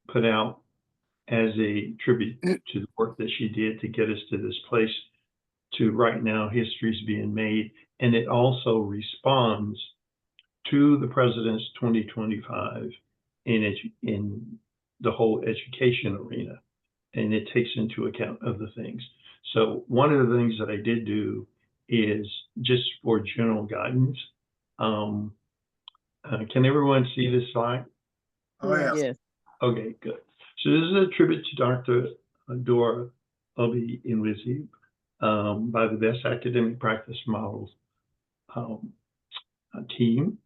put out as a tribute to the work that she did to get us to this place, to right now history's being made. And it also responds to the president's 2025 in the whole education arena. And it takes into account other things. So one of the things that I did do is just for general guidance. Can everyone see this slide? Oh, yeah. Yes. Okay, good. So this is a tribute to Dr. Adora Obi Nweze by the Best Academic Practice Models team.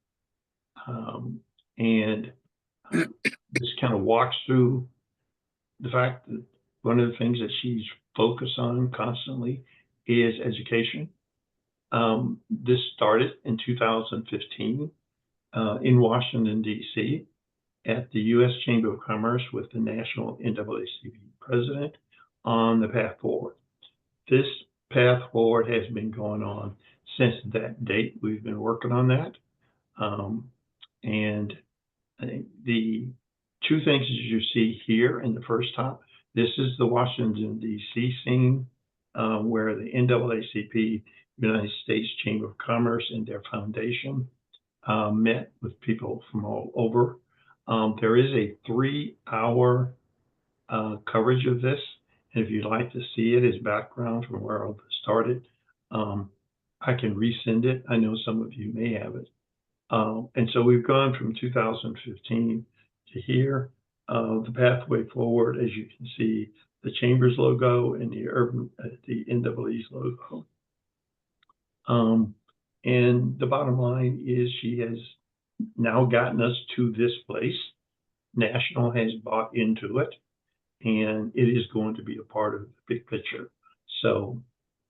And this kind of walks through the fact that one of the things that she's focused on constantly is education. This started in 2015 in Washington, D.C. at the U.S. Chamber of Commerce with the National NAACP president on the path forward. This path forward has been going on since that date. We've been working on that. And I think the two things that you see here in the first top, this is the Washington, D.C. scene where the NAACP, United States Chamber of Commerce, and their foundation met with people from all over. There is a 3-hour coverage of this. And if you'd like to see it as background from where all this started, I can resend it. I know some of you may have it. And so we've gone from 2015 to here. The pathway forward, as you can see, the Chamber's logo and the NAA's logo. And the bottom line is she has now gotten us to this place. National has bought into it, and it is going to be a part of the big picture. So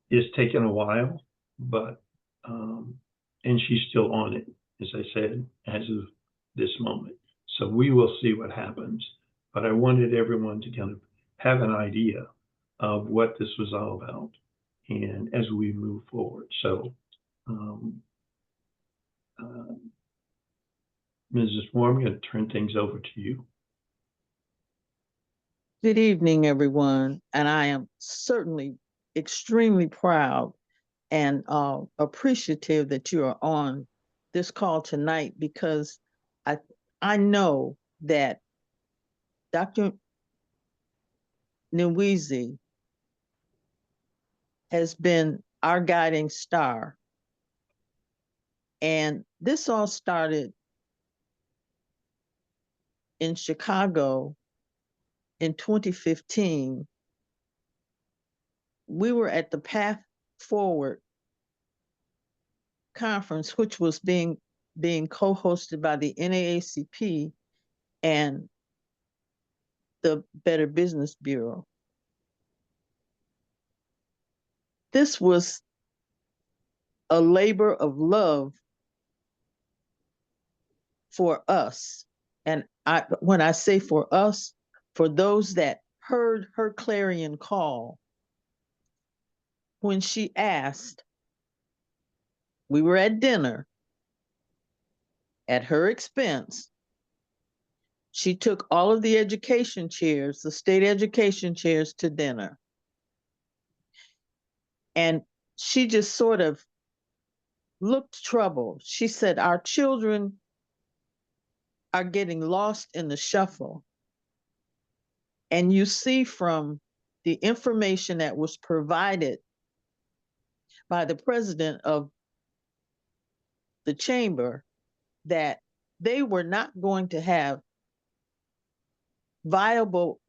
it's taken a while, but, and she's still on it, as I said, as of this moment. So we will see what happens. But I wanted everyone to kind of have an idea of what this was all about and as we move forward. So, Mrs. Moore, I'm going to turn things over to you. Good evening, everyone. And I am certainly extremely proud and appreciative that you are on this call tonight, because I know that Dr. Nweze has been our guiding star. And this all started in Chicago in 2015. We were at the Path Forward conference, which was being co-hosted by the NAACP and the Better Business Bureau. This was a labor of love for us. And when I say for us, for those that heard her clarion call, when she asked, we were at dinner at her expense. She took all of the education chairs, the state education chairs, to dinner. And she just sort of looked troubled. She said, our children are getting lost in the shuffle. And you see from the information that was provided by the president of the chamber that they were not going to have viable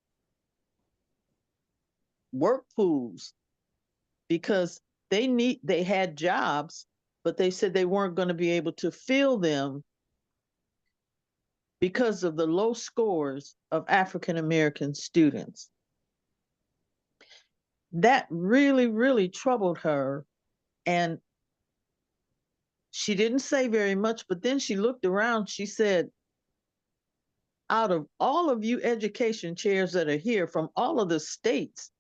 work pools because they had jobs, but they said they weren't going to be able to fill them because of the low scores of African American students. That really, really troubled her. And she didn't say very much, but then she looked around, she said, out of all of you education chairs that are here from all of the states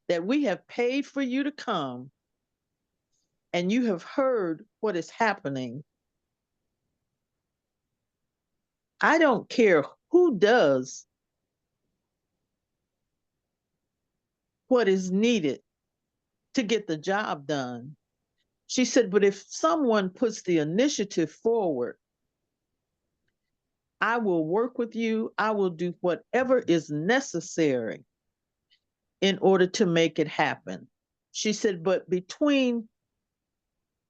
that we have paid for you to come, and you have heard what is happening, I don't care who does what is needed to get the job done. She said, but if someone puts the initiative forward, I will work with you. I will do whatever is necessary in order to make it happen. She said, but between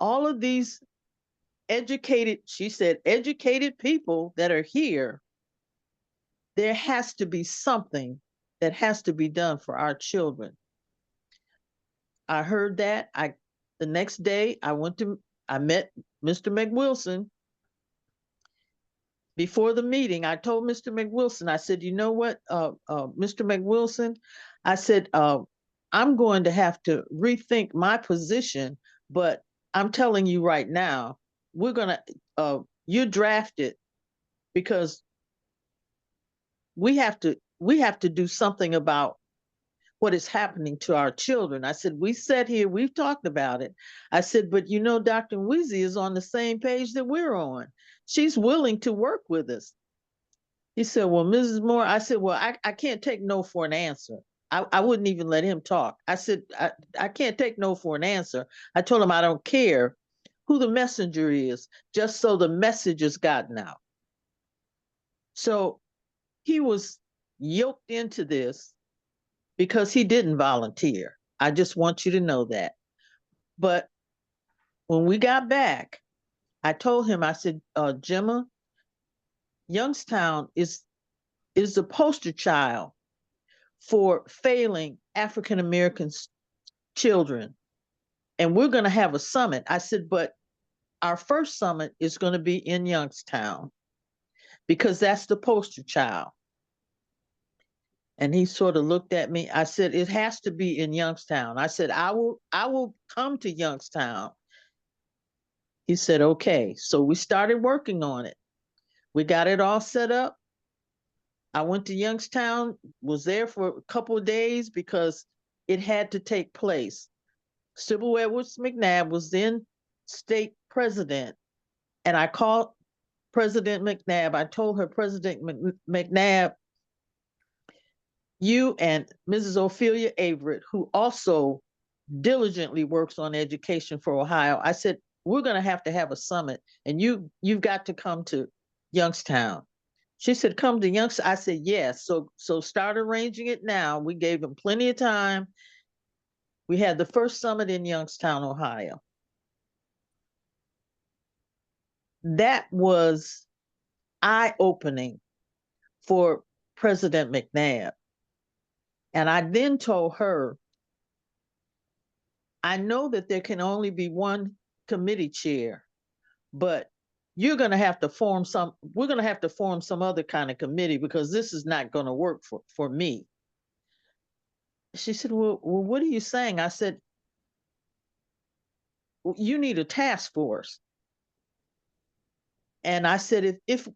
all of these educated, she said, educated people that are here, there has to be something that has to be done for our children. I heard that. The next day I met Mr. McWilson. Before the meeting, I told Mr. McWilson, I said, you know what, Mr. McWilson, I said, I'm going to have to rethink my position, but I'm telling you right now, we're going to, you're drafted because we have to do something about what is happening to our children. I said, we sat here, we've talked about it. I said, but you know, Dr. Nweze is on the same page that we're on. She's willing to work with us. He said, well, Mrs. Moore, I said, well, I can't take no for an answer. I wouldn't even let him talk. I said, I can't take no for an answer. I told him I don't care who the messenger is, just so the message has gotten out. So he was yoked into this because he didn't volunteer. I just want you to know that. But when we got back, I told him, I said, Gemma, Youngstown is the poster child for failing African American children. And we're going to have a summit. I said, but our first summit is going to be in Youngstown because that's the poster child. And he sort of looked at me. I said, it has to be in Youngstown. I said, I will come to Youngstown. He said, okay. So we started working on it. We got it all set up. I went to Youngstown, was there for a couple of days because it had to take place. Sybil Edwards McNabb was then state president. And I called President McNabb. I told her, President McNabb, you and Mrs. Ophelia Averett, who also diligently works on education for Ohio, I said, we're going to have a summit and you've got to come to Youngstown. She said, come to Youngstown. I said, yes. So start arranging it now. We gave them plenty of time. We had the first summit in Youngstown, Ohio. That was eye-opening for President McNabb. And I then told her, I know that there can only be one committee chair, but we're going to have to form some other kind of committee because this is not going to work for me. She said, well, what are you saying? I said, well, you need a task force. And I said, if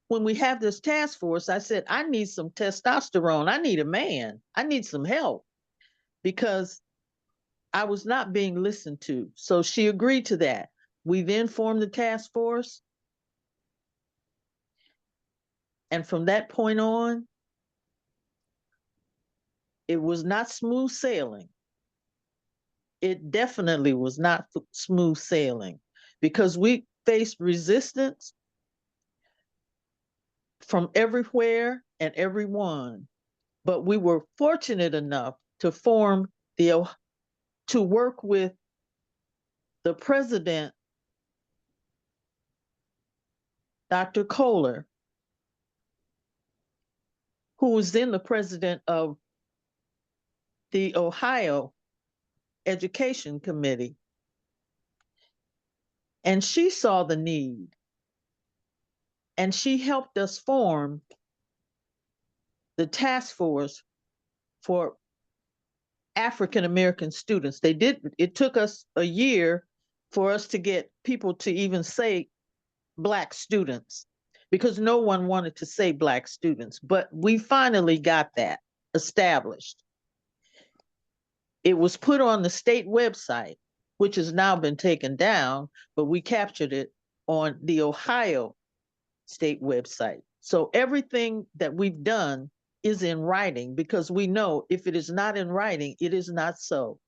when we have this task force, I said, I need some testosterone. I need a man. I need some help because I was not being listened to. So she agreed to that. We then formed the task force. And from that point on, it was not smooth sailing. It definitely was not smooth sailing because we faced resistance from everywhere and everyone. But we were fortunate enough to work with the president, Dr. Kohler, who was then the president of the Ohio Education Committee. And she saw the need. And she helped us form the task force for African American students. It took us a year for us to get people to even say Black students because no one wanted to say Black students, but we finally got that established. It was put on the state website, which has now been taken down, but we captured it on the Ohio state website. So everything that we've done is in writing, because we know if it is not in writing, it is not so.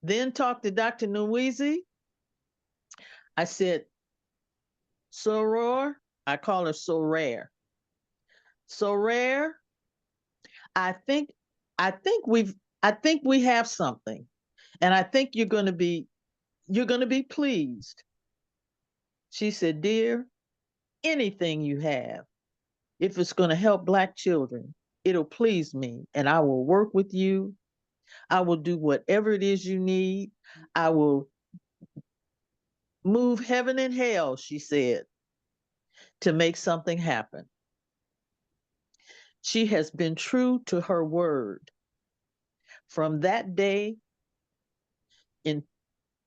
Then talked to Dr. Nweze. I said, Soror, I call her so rare. So rare, I think we have something. And I think you're going to be pleased. She said, dear, anything you have, if it's going to help Black children, it'll please me, and I will work with you. I will do whatever it is you need. I will move heaven and hell, she said, to make something happen. She has been true to her word. From that day in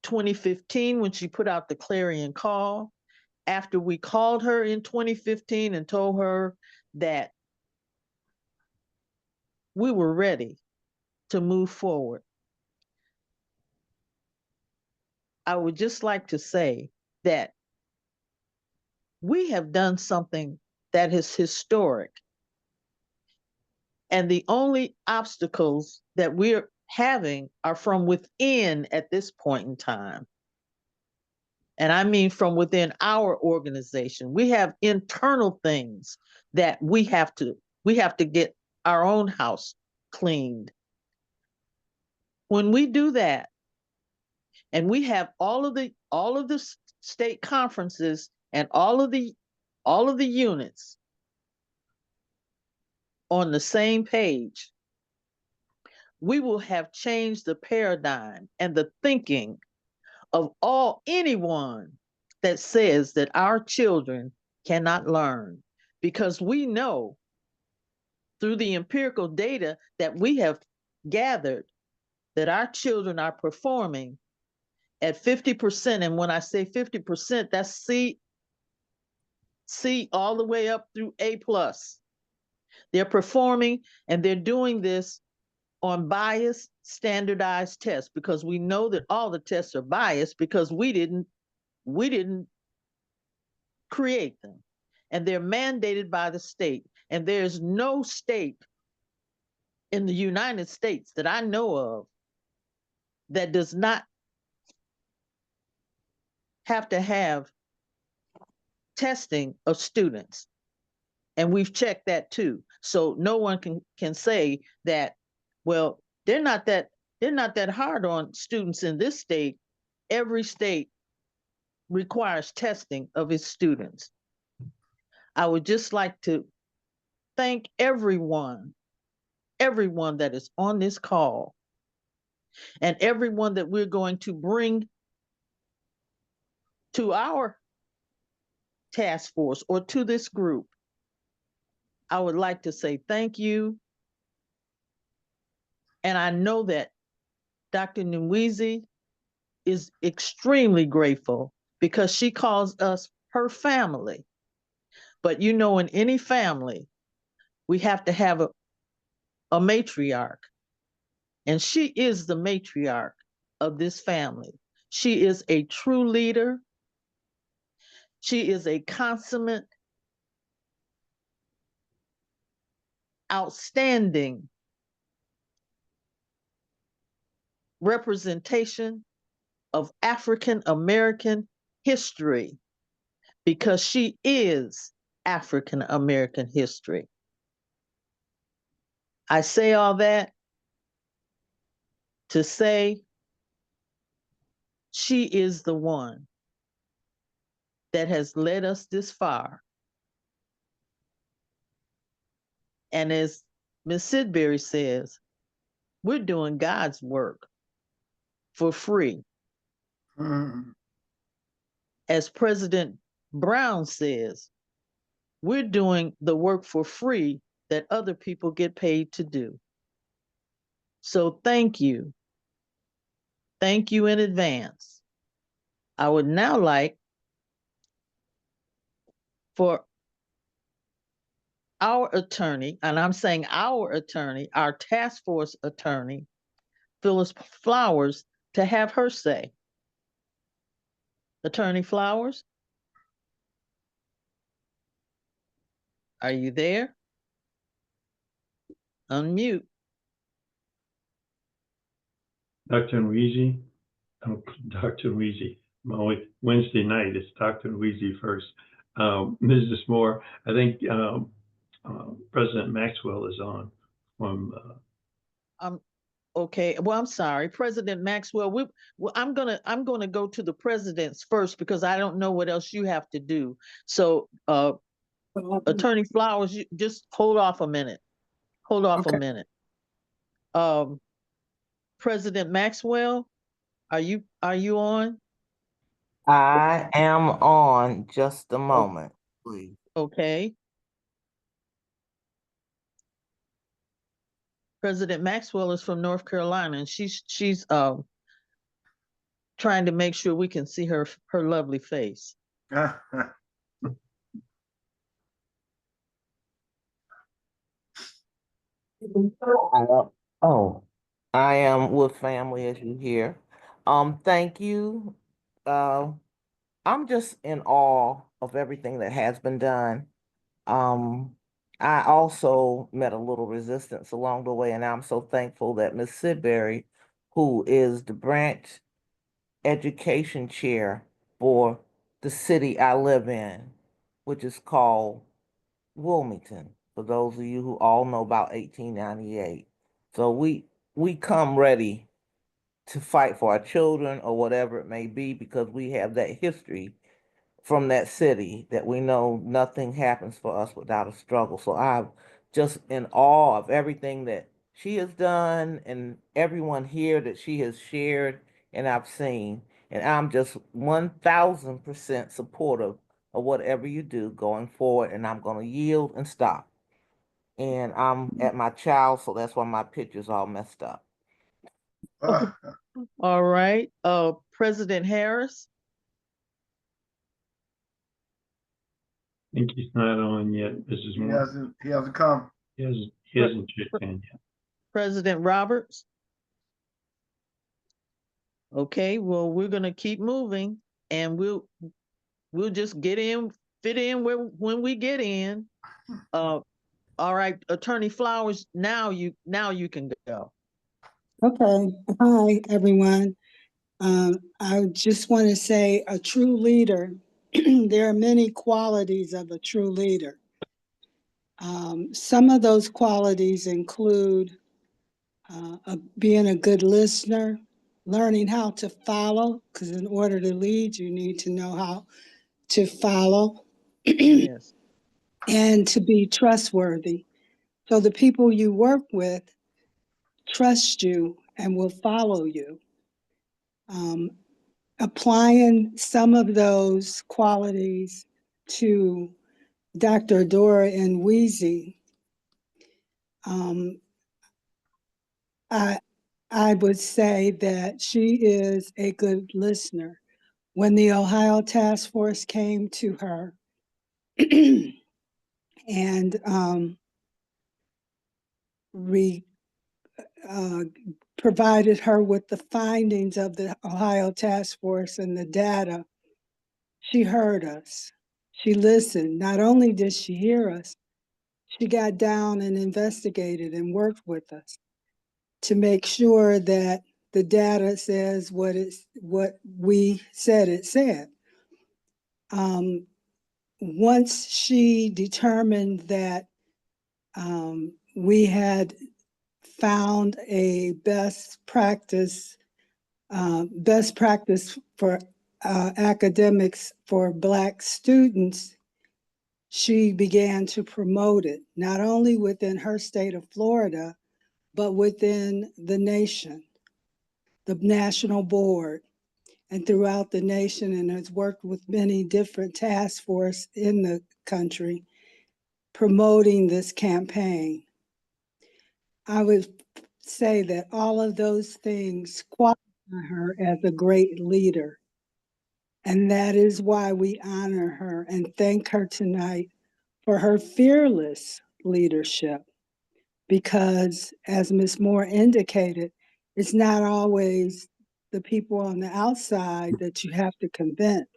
2015, when she put out the clarion call, after we called her in 2015 and told her that we were ready to move forward, I would just like to say that we have done something that is historic. And the only obstacles that we're having are from within at this point in time. And I mean from within our organization. We have internal things that we have to get our own house cleaned. When we do that, and we have all of the state conferences and all of the units on the same page, we will have changed the paradigm and the thinking of anyone that says that our children cannot learn, because we know through the empirical data that we have gathered that our children are performing at 50%. And when I say 50%, that's C all the way up through A+. They're performing, and they're doing this on biased standardized tests, because we know that all the tests are biased because we didn't create them. And they're mandated by the state. And there's no state in the United States that I know of that does not have to have testing of students. And we've checked that too. So no one can say that, well, they're not that hard on students in this state. Every state requires testing of its students. I would just like to thank everyone that is on this call, and everyone that we're going to bring to our task force or to this group. I would like to say thank you. And I know that Dr. Nweze is extremely grateful, because she calls us her family. But you know, in any family, we have to have a matriarch. And she is the matriarch of this family. She is a true leader. She is a consummate, outstanding representation of African American history, because she is African American history. I say all that to say she is the one that has led us this far. And as Ms. Sidbury says, we're doing God's work for free. As President Brown says, we're doing the work for free that other people get paid to do. So thank you. Thank you in advance. I would now like for our attorney, and I'm saying our attorney, our task force attorney, Phyllis Flowers, to have her say. Attorney Flowers? Are you there? Unmute. Dr. Nweze, Dr. Nweze, Wednesday night, it's Dr. Nweze first. Mrs. Moore, I think President Maxwell is on from. Okay, well, I'm sorry, President Maxwell. I'm gonna go to the presidents first because I don't know what else you have to do. So, Attorney Flowers, you just hold off a minute. Hold off a minute. President Maxwell, are you on? I am on. Just a moment, please. Okay. President Maxwell is from North Carolina, and she's trying to make sure we can see her lovely face. I am with family, as you hear. Thank you. I'm just in awe of everything that has been done. I also met a little resistance along the way, and I'm so thankful that Ms. Sidbury, who is the branch education chair for the city I live in, which is called Wilmington, for those of you who all know about 1898. So we come ready to fight for our children or whatever it may be because we have that history from that city that we know nothing happens for us without a struggle. So I'm just in awe of everything that she has done and everyone here that she has shared and I've seen. And I'm just 1000% supportive of whatever you do going forward. And I'm going to yield and stop. And I'm at my child, so that's why my picture's all messed up. All right. President Harris. I think he's not on yet. Mrs. Moore. He hasn't come. He hasn't checked in yet. President Roberts. Okay, well, we're gonna keep moving, and we'll just fit in when we get in. All right, Attorney Flowers. Now you can go. Okay. Hi, everyone. I just want to say a true leader, there are many qualities of a true leader. Some of those qualities include being a good listener, learning how to follow, because in order to lead, you need to know how to follow. Yes. And to be trustworthy. So the people you work with trust you and will follow you. Applying some of those qualities to Dr. Adora Nweze, I would say that she is a good listener. When the Ohio Task Force came to her and provided her with the findings of the Ohio Task Force and the data, she heard us. She listened. Not only did she hear us, she got down and investigated and worked with us to make sure that the data says what we said it said. Once she determined that we had found a best practice for academics for Black students, she began to promote it, not only within her state of Florida, but within the nation, the national board, and throughout the nation, and has worked with many different task forces in the country promoting this campaign. I would say that all of those things qualify her as a great leader. And that is why we honor her and thank her tonight for her fearless leadership. Because as Ms. Moore indicated, it's not always the people on the outside that you have to convince,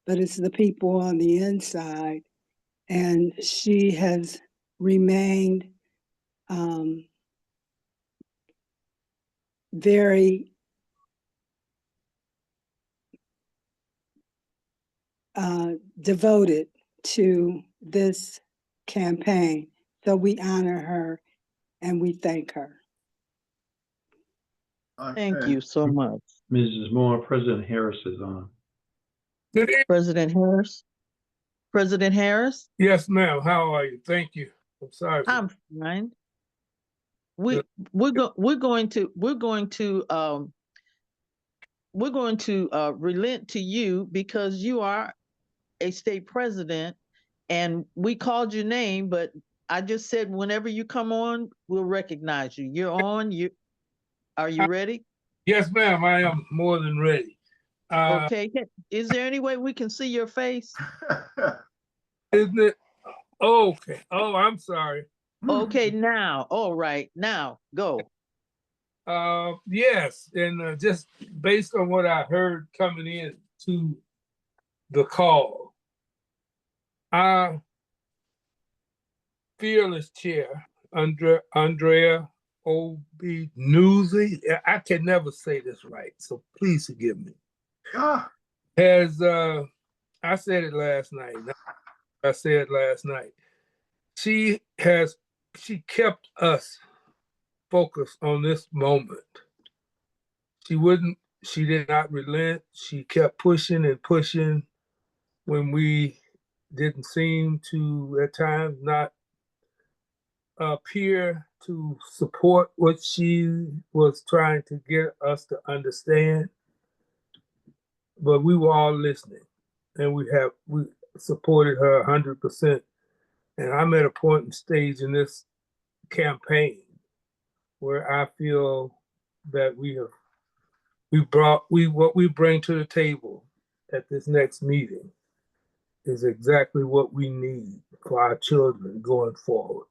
but it's the people on the inside. and she has remained very devoted to this campaign. So we honor her and we thank her. Thank you so much. Mrs. Moore, President Harris is on. Good evening. President Harris? President Harris? Yes, ma'am. How are you? Thank you. I'm sorry. I'm fine. We're going to relent to you because you are a state president, and we called your name, but I just said whenever you come on, we'll recognize you. You're on. Are you ready? Yes, ma'am. I am more than ready. Okay. Is there any way we can see your face? Isn't it? Okay. Oh, I'm sorry. Okay, now. All right, now go. Yes, and just based on what I heard coming in to the call, our fearless chair, Adora Obi Nweze, I can never say this right, so please forgive me. Has I said it last night. I said last night. She kept us focused on this moment. She did not relent. She kept pushing and pushing when we didn't seem to, at times, not appear to support what she was trying to get us to understand. But we were all listening, and we supported her 100%. And I'm at a point and stage in this campaign where I feel that what we bring to the table at this next meeting is exactly what we need for our children going forward.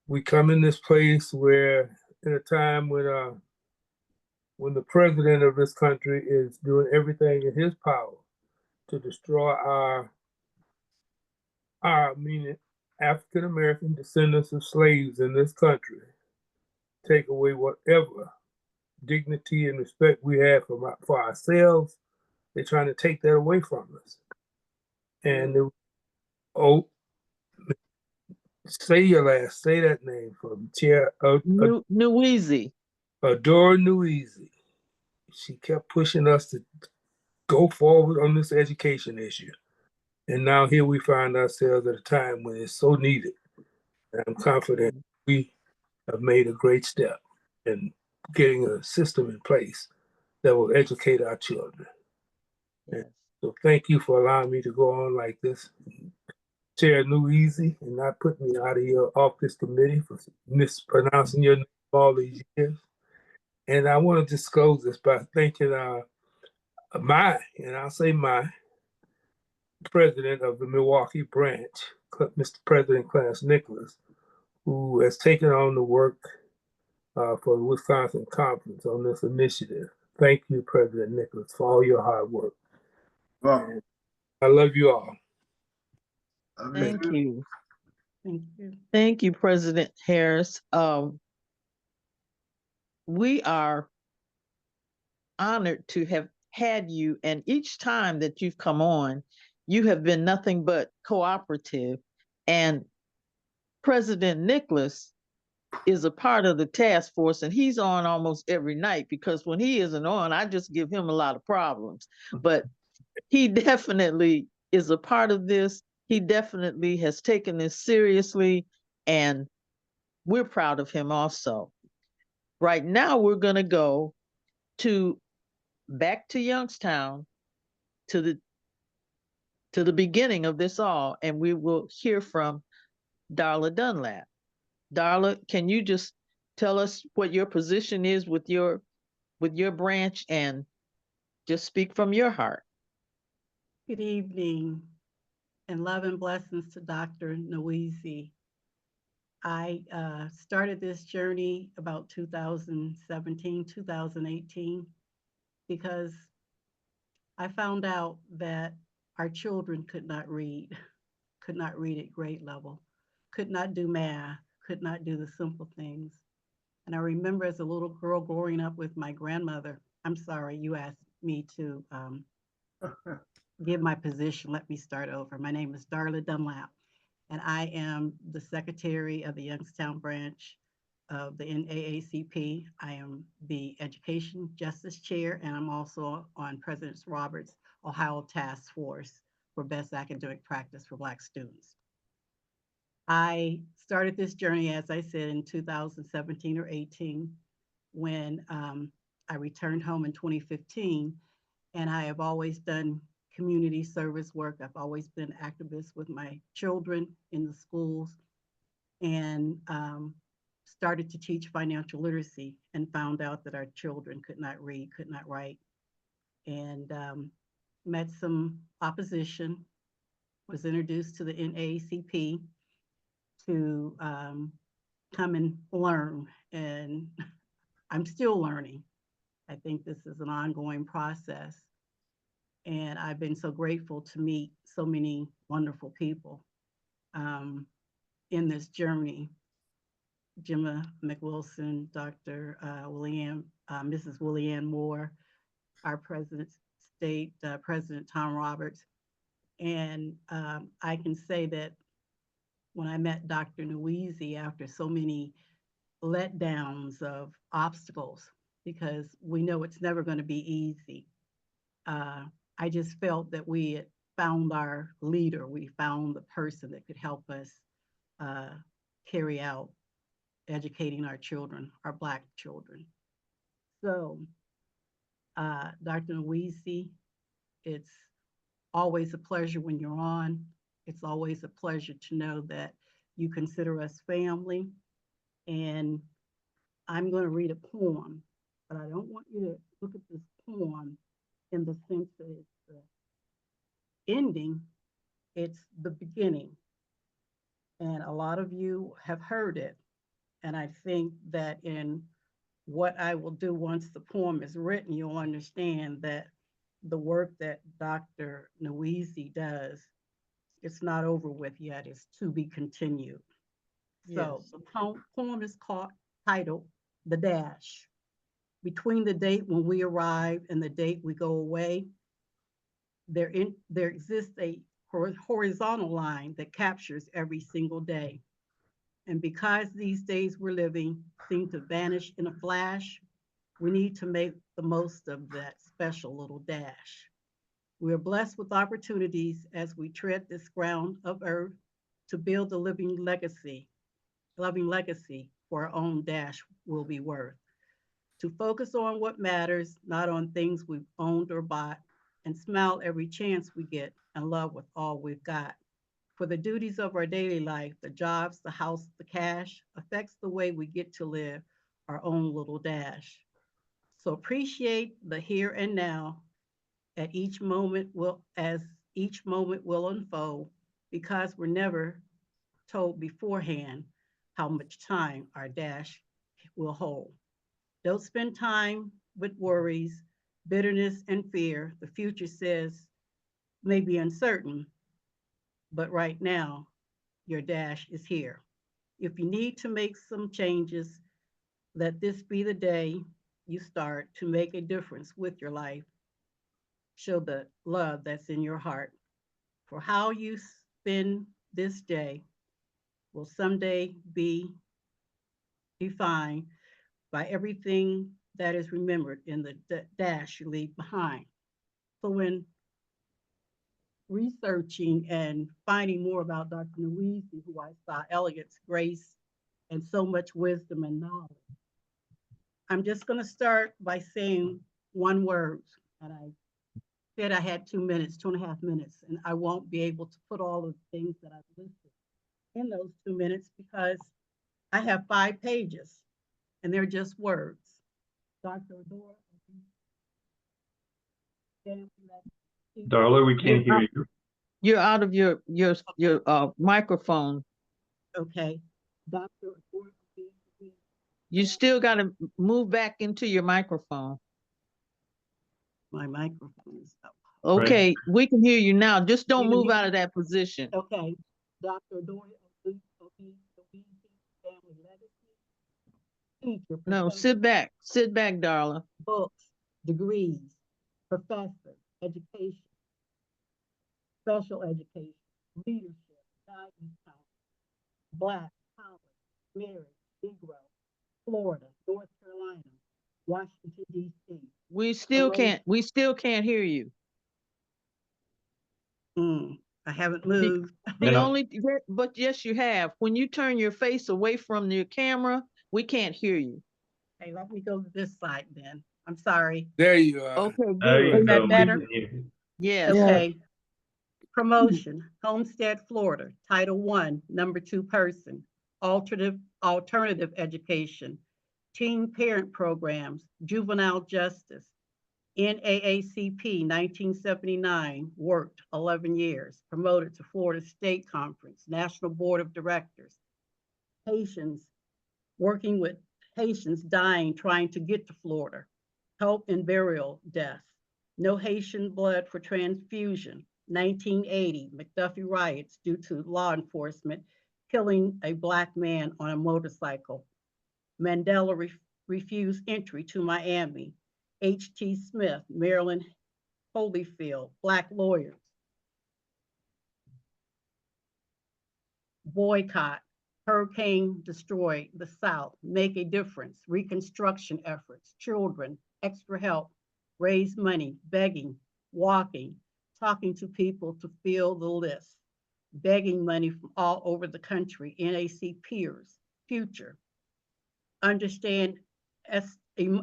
We come in this place where, in a time when the president of this country is doing everything in his power to destroy meaning African American descendants of slaves in this country, take away whatever dignity and respect we have for ourselves. They're trying to take that away from us. And say that name for me, Chair. Nweze. Adora Nweze. She kept pushing us to go forward on this education issue. And now here we find ourselves at a time when it's so needed. And I'm confident we have made a great step in getting a system in place that will educate our children. Yes. So thank you for allowing me to go on like this, Chair Nweze, and not put me out of your office committee for mispronouncing your name all these years. And I want to disclose this by thanking my president of the Milwaukee branch, Mr. President Clarence Nicholos, who has taken on the work for the Wisconsin Conference on this initiative. Thank you, President Nicholos, for all your hard work. Well, I love you all. Thank you. Thank you, President Harris. We are honored to have had you, and each time that you've come on, you have been nothing but cooperative. And President Nicholos is a part of the task force, and he's on almost every night, because when he isn't on, I just give him a lot of problems. But he definitely is a part of this. He definitely has taken this seriously, and we're proud of him also. Right now, we're going to go back to Youngstown, to the beginning of this all, and we will hear from Darla Dunlab. Darla, can you just tell us what your position is with your branch, and just speak from your heart? Good evening, and love and blessings to Dr. Nweze. I started this journey about 2017, 2018, because I found out that our children could not read. could not read at grade level, could not do math, could not do the simple things. And I remember as a little girl growing up with my grandmother, I'm sorry, you asked me to give my position. Let me start over. My name is Darla Dunlap, and I am the secretary of the Youngstown branch of the NAACP. I am the Education Justice Chair, and I'm also on President Roberts' Ohio Task Force for Best Academic Practice for Black Students. I started this journey, as I said, in 2017 or 18, when I returned home in 2015, and I have always done community service work. I've always been activist with my children in the schools, and started to teach financial literacy and found out that our children could not read, could not write, and met some opposition, was introduced to the NAACP to come and learn, and I'm still learning. I think this is an ongoing process, and I've been so grateful to meet so many wonderful people in this journey. Gemma McWilson, Dr. Mrs. Willianne Moore, our President, State President Tom Roberts. And I can say that when I met Dr. Nweze after so many letdowns of obstacles, because we know it's never going to be easy, I just felt that we had found our leader. We found the person that could help us carry out educating our children, our Black children. So, Dr. Nweze, it's always a pleasure when you're on. It's always a pleasure to know that you consider us family. And I'm going to read a poem, but I don't want you to look at this poem in the sense that it's the ending, it's the beginning. And a lot of you have heard it. And I think that in what I will do once the poem is written, you'll understand that the work that Dr. Nweze does, it's not over with yet, it's to be continued. So Yes. the poem is titled The Dash. Between the date when we arrive and the date we go away, there exists a horizontal line that captures every single day. And because these days we're living seem to vanish in a flash, we need to make the most of that special little dash. We are blessed with opportunities as we tread this ground of earth to build a loving legacy for our own dash will be worth. To focus on what matters, not on things we've owned or bought, and smile every chance we get and love with all we've got. For the duties of our daily life, the jobs, the house, the cash, affects the way we get to live our own little dash. So appreciate the here and now as each moment will unfold, because we're never told beforehand how much time our dash will hold. Don't spend time with worries, bitterness, and fear. The future says may be uncertain, but right now, your dash is here. If you need to make some changes, let this be the day you start to make a difference with your life. Show the love that's in your heart. For how you spend this day will someday be defined by everything that is remembered in the dash you leave behind. So when researching and finding more about Dr. Nweze, who I saw elegance, grace, and so much wisdom and knowledge, I'm just going to start by saying one word. And I said I had 2 minutes, 2.5 minutes, and I won't be able to put all of the things that I've listed in those 2 minutes because I have 5 pages and they're just words. Dr. Adora Obi Nweze. Darla, we can't hear you. You're out of your microphone. Okay. Dr. Adora Obi Nweze. You still got to move back into your microphone. My microphone is up. Okay, we can hear you now. Just don't You can move hear out me? of that position. Okay. Dr. Adora Obi Nweze, Family Legacy, teacher, No, professor, sit back, darling. books, degrees, professor, education, special education, leadership, guidance counselor, Black, college, marriage, Negro, Florida, North Carolina, Washington, D.C. Promotion. We still can't hear you. I haven't The, moved. the Yeah. only, but yes, you have. When you turn your face away from your camera, we can't hear you. Hey, let me go to this side then. I'm sorry. There you are. Okay, There you good. Is that go. We better? can hear you. Yes. Yeah. Okay. Promotion, Homestead, Florida, Title I, #2 person, alternative education, teen parent programs, juvenile justice, NAACP 1979, worked 11 years, promoted to Florida State Conference, National Board of Directors, Haitians, working with Haitians dying trying to get to Florida, help in burial deaths, no Haitian blood for transfusion, 1980, McDuffie riots due to law enforcement killing a Black man on a motorcycle. Mandela refused entry to Miami. H.T. Smith, Maryland Holyfield, Black lawyers. Boycott, hurricane destroyed the South, make a difference, reconstruction efforts, children, extra help, raise money, begging, walking, talking to people to fill the list, begging money from all over the country, NAC peers, future, understand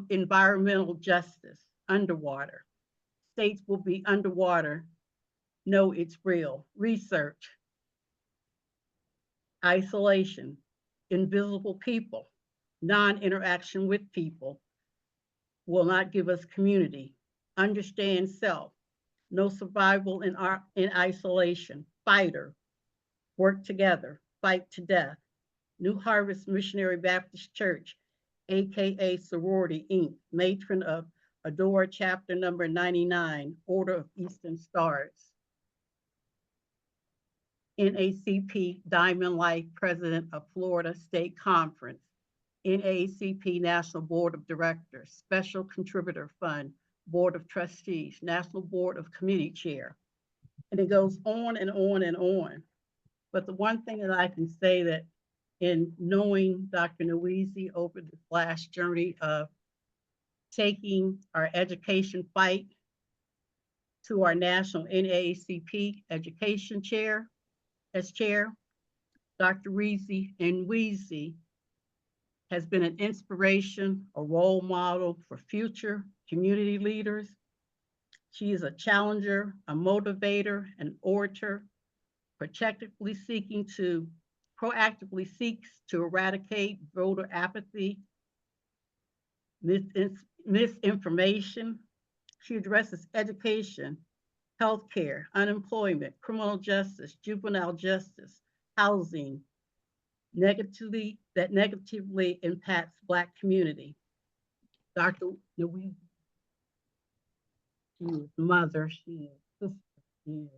environmental justice, underwater. States will be underwater, know it's real, research, isolation, invisible people, non-interaction with people will not give us community, understand self, no survival in isolation, fighter, work together, fight to death, New Harvest Missionary Baptist Church, AKA Sorority Inc., matron of Adora chapter number 99, Order of Eastern Stars. NAACP Diamond Life President of Florida State Conference, NAACP National Board of Directors, Special Contributor Fund, Board of Trustees, National Board of Committee Chair. And it goes on and on and on. But the one thing that I can say that in knowing Dr. Nweze over this last journey of taking our education fight to our national NAACP education chair, as chair, Dr. Nweze has been an inspiration, a role model for future community leaders. She is a challenger, a motivator, an orator, proactively seeks to eradicate voter apathy, misinformation. She addresses education, healthcare, unemployment, criminal justice, juvenile justice, housing, that negatively impacts Black community. Dr. Nweze, she is mother, she is sister, she is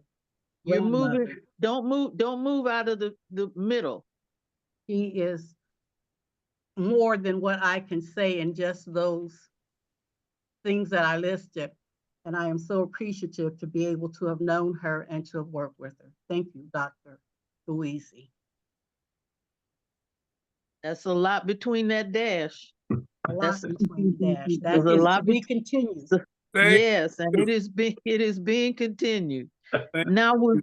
You're grandmother. moving. Don't move out of the middle. She is more than what I can say in just those things that I listed. And I am so appreciative to be able to have known her and to have worked with her. Thank you, Dr. Nweze. That's a lot between that dash. A lot between dash. There's That a is lot to be continued. Thank Yes, and you. it is being continued. Thank Now we're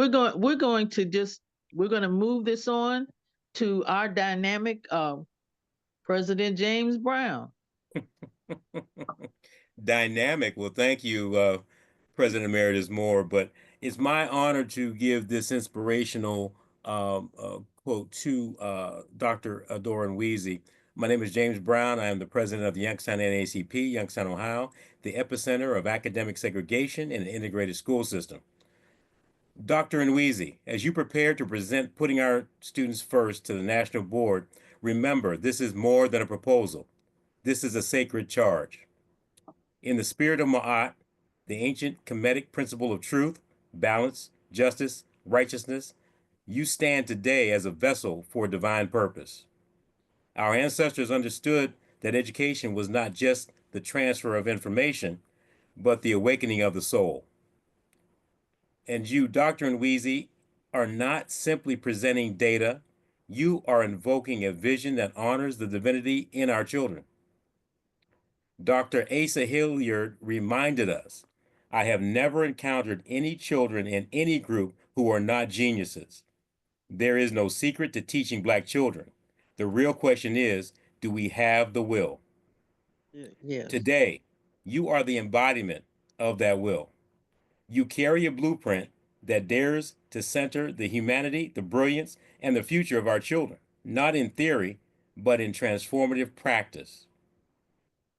going to move this on to our dynamic President James Brown. Dynamic. Well, thank you, President Emeritus Moore. But it's my honor to give this inspirational quote to Dr. Adora Nweze. My name is James Brown. I am the president of the Youngstown NAACP, Youngstown, Ohio, the epicenter of academic segregation in an integrated school system. Dr. Nweze, as you prepare to present putting our students first to the national board, remember this is more than a proposal. This is a sacred charge. In the spirit of Ma'at, the ancient Kemetic principle of truth, balance, justice, righteousness, you stand today as a vessel for divine purpose. Our ancestors understood that education was not just the transfer of information, but the awakening of the soul. And you, Dr. Nweze, are not simply presenting data, you are invoking a vision that honors the divinity in our children. Dr. Asa Hilliard reminded us, I have never encountered any children in any group who are not geniuses. There is no secret to teaching Black children. The real question is, do we have the will? Yes. Today, you are the embodiment of that will. You carry a blueprint that dares to center the humanity, the brilliance, and the future of our children, not in theory, but in transformative practice.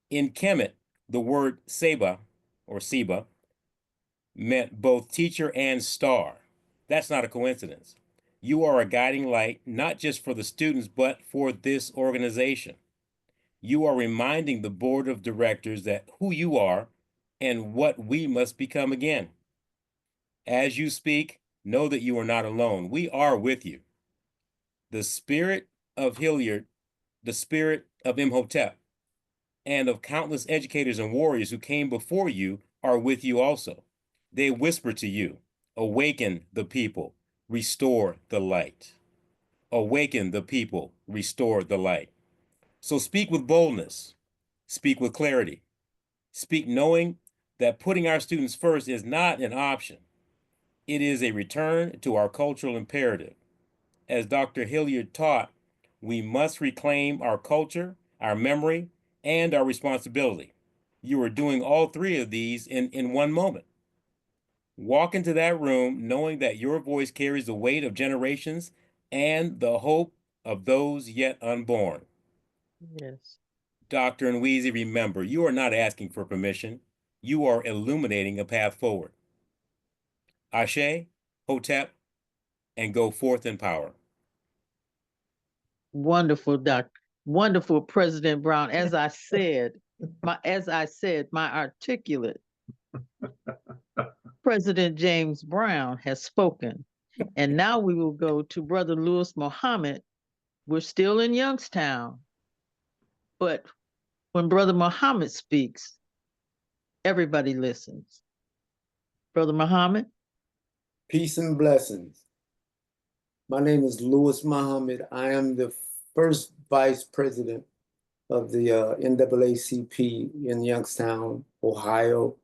In Kemet, the word Seba, or Seba, meant both teacher and star. That's not a coincidence. You are a guiding light, not just for the students, but for this organization. You are reminding the board of directors that who you are and what we must become again. As you speak, know that you are not alone. We are with you. The spirit of Hilliard, the spirit of Imhotep, and of countless educators and warriors who came before you are with you also. They whisper to you, awaken the people, restore the light. Awaken the people, restore the light. So speak with boldness, speak with clarity, speak knowing that putting our students first is not an option. It is a return to our cultural imperative. As Dr. Hilliard taught, we must reclaim our culture, our memory, and our responsibility. You are doing all three of these in one moment. Walk into that room knowing that your voice carries the weight of generations and the hope of those yet unborn. Yes. Dr. Nweze, remember, you are not asking for permission. You are illuminating a path forward. Ashe, Hotep, and go forth in power. Wonderful, wonderful, President Brown. As I said, my articulate President James Brown has spoken. And now we will go to Brother Lewis Muhammad. We're still in Youngstown, but when Brother Muhammad speaks, everybody listens. Brother Muhammad. Peace and blessings. My name is Lewis Muhammad. I am the first vice president of the NAACP in Youngstown, Ohio,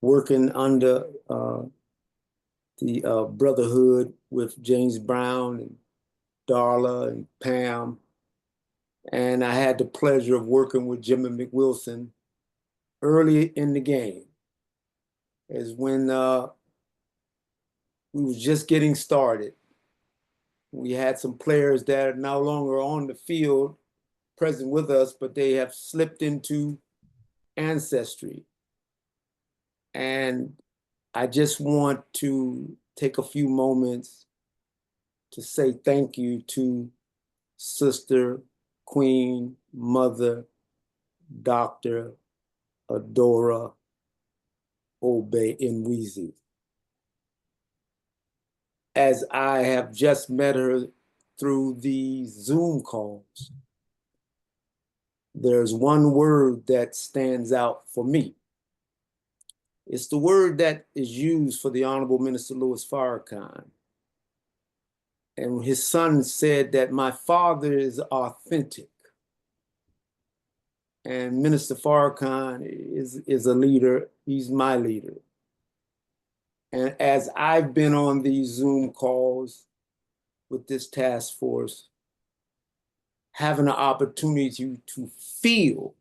working under the brotherhood with James Brown and Darla and Pam. And I had the pleasure of working with Jim and McWilson early in the game, as when we was just getting started. We had some players that are no longer on the field present with us, but they have slipped into ancestry. And I just want to take a few moments to say thank you to Sister, Queen, Mother, Dr. Adora Obi Nweze. As I have just met her through the Zoom calls, there's one word that stands out for me. It's the word that is used for the Honorable Minister Louis Farrakhan. And his son said that my father is authentic. And Minister Farrakhan is a leader. He's my leader. And as I've been on these Zoom calls with this task force, having an opportunity to feel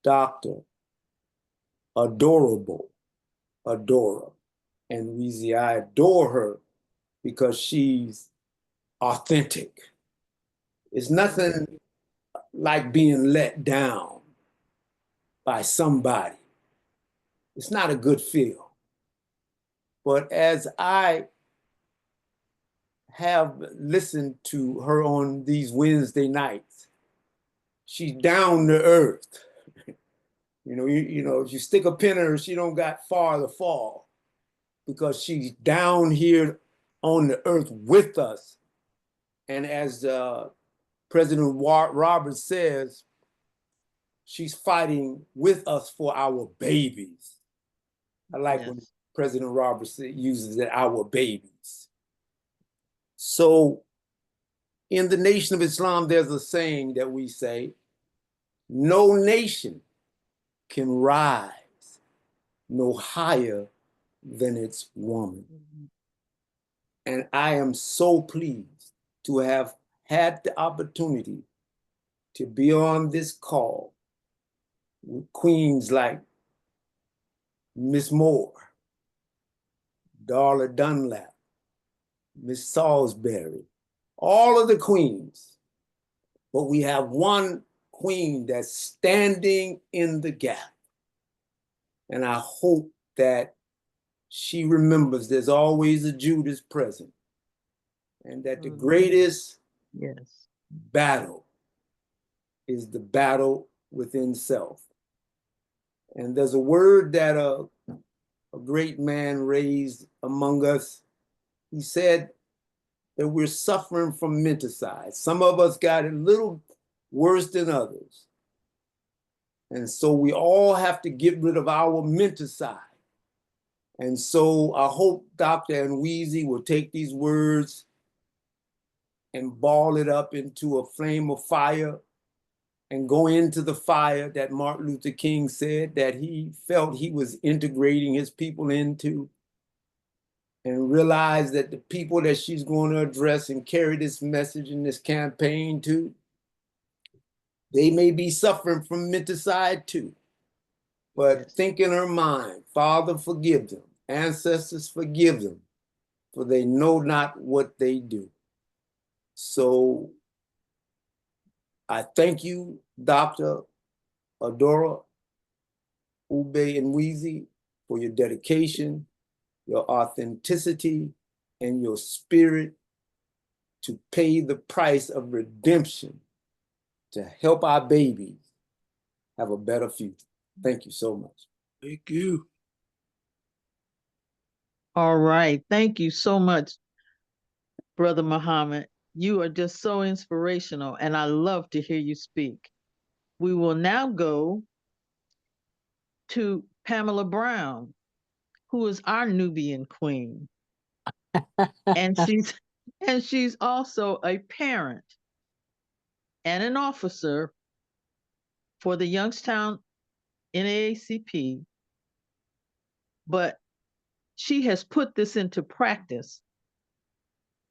Dr. Adorable Adora Nweze, I adore her because she's authentic. It's nothing like being let down by somebody. It's not a good feel. But as I have listened to her on these Wednesday nights, she's down to earth. You know, if you stick a pin in her, she don't got far to fall, because she's down here on the earth with us. And as President Roberts says, she's fighting with us for our babies. I like when President Roberts uses that, our babies. So in the Nation of Islam, there's a saying that we say, no nation can rise no higher than its woman. And I am so pleased to have had the opportunity to be on this call with queens like Miss Moore, Darla Dunlap, Miss Salisbury, all of the queens. But we have one queen that's standing in the gap. And I hope that she remembers there's always a Judas present, and that the greatest battle is the battle within self. And there's a word that a great man raised among us. He said that we're suffering from menticide. Some of us got it a little worse than others. And so we all have to get rid of our menticide. And so I hope Dr. Nweze will take these words and ball it up into a flame of fire and go into the fire that Martin Luther King said that he felt he was integrating his people into, and realize that the people that she's going to address and carry this message in this campaign to, they may be suffering from menticide too. But think in her mind, Father, forgive them. Ancestors, forgive them, for they know not what they do. So I thank you, Dr. Adora Obi Nweze, for your dedication, your authenticity, and your spirit to pay the price of redemption to help our babies have a better future. Thank you so much. Thank you. All right. Thank you so much, Brother Muhammad. You are just so inspirational, and I love to hear you speak. We will now go to Pamela Brown, who is our Nubian queen. and she's also a parent and an officer for the Youngstown NAACP. But she has put this into practice,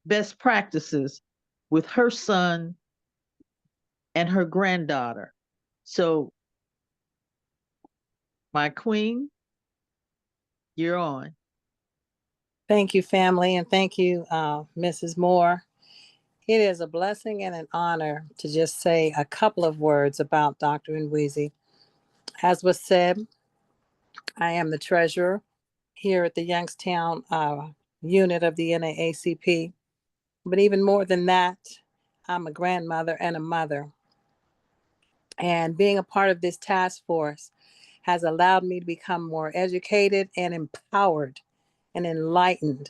best practices, with her son and her granddaughter. So, my queen, you're on. Thank you, family, and thank you, Mrs. Moore. It is a blessing and an honor to just say a couple of words about Dr. Nweze. As was said, I am the treasurer here at the Youngstown unit of the NAACP. But even more than that, I'm a grandmother and a mother. And being a part of this task force has allowed me to become more educated and empowered and enlightened,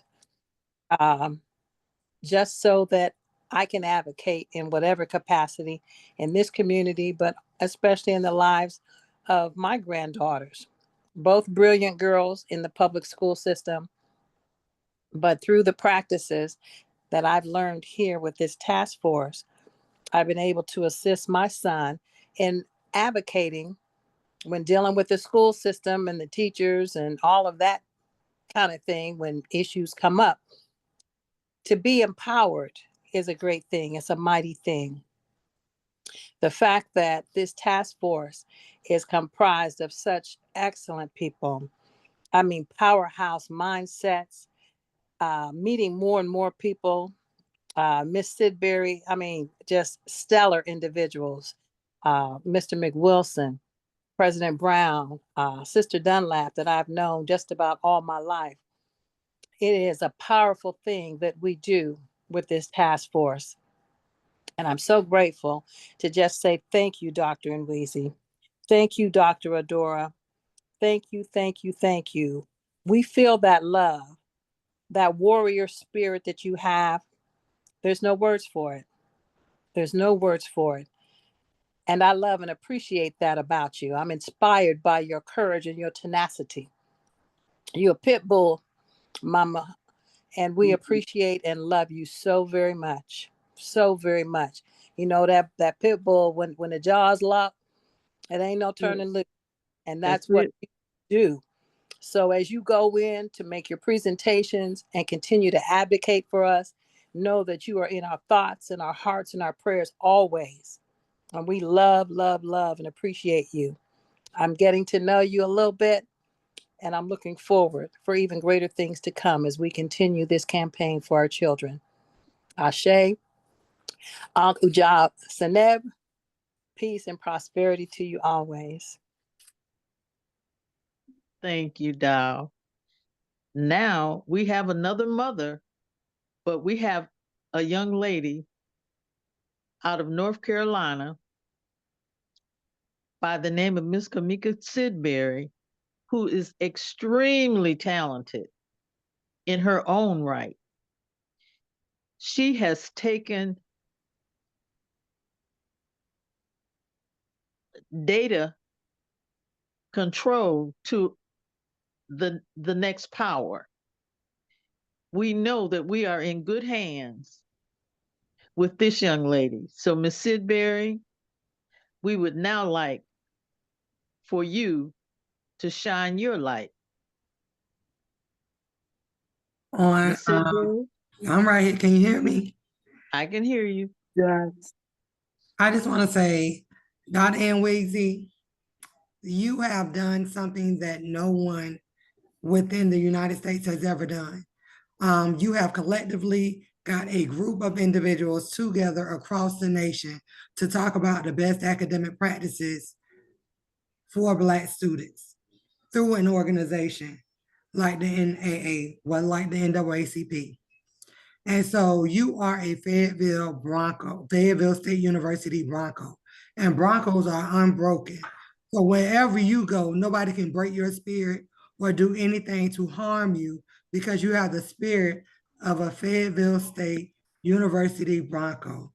just so that I can advocate in whatever capacity in this community, but especially in the lives of my granddaughters, both brilliant girls in the public school system. But through the practices that I've learned here with this task force, I've been able to assist my son in advocating when dealing with the school system and the teachers and all of that kind of thing when issues come up. To be empowered is a great thing. It's a mighty thing. The fact that this task force is comprised of such excellent people, I mean, powerhouse mindsets, meeting more and more people, Miss Sidbury, I mean, just stellar individuals, Mr. McWilson, President Brown, Sister Dunlap that I've known just about all my life. It is a powerful thing that we do with this task force. And I'm so grateful to just say thank you, Dr. Nweze. Thank you, Dr. Adora. Thank you, thank you, thank you. We feel that love that warrior spirit that you have. There's no words for it. There's no words for it. And I love and appreciate that about you. I'm inspired by your courage and your tenacity. You're a pit bull, mama, and we appreciate and love you so very much. So very much. You know, that pit bull, when the jaw's locked, it ain't no turning loose. And that's what you do. So as you go in to make your presentations and continue to advocate for us, know that you are in our thoughts and our hearts and our prayers always. And we love, love, love, and appreciate you. I'm getting to know you a little bit, and I'm looking forward for even greater things to come as we continue this campaign for our children. Ashe, Ankh Ujab Seneb, peace and prosperity to you always. Thank you, Dow. Now we have another mother, but we have a young lady out of North Carolina by the name of Miss Kamika Sidbury, who is extremely talented in her own right. She has taken data control to the next power. We know that we are in good hands with this young lady. So, Miss Sidbury, we would now like for you to shine your light. On, Miss Sidbury, I'm right here. Can you hear me? I can hear you. Yes. I just want to say, Dr. Nweze, you have done something that no one within the United States has ever done. You have collectively got a group of individuals together across the nation to talk about the best academic practices for Black students through an organization like the like the NAACP. And so you are a Fayetteville Bronco, Fayetteville State University Bronco, and Broncos are unbroken. So wherever you go, nobody can break your spirit or do anything to harm you because you have the spirit of a Fayetteville State University Bronco.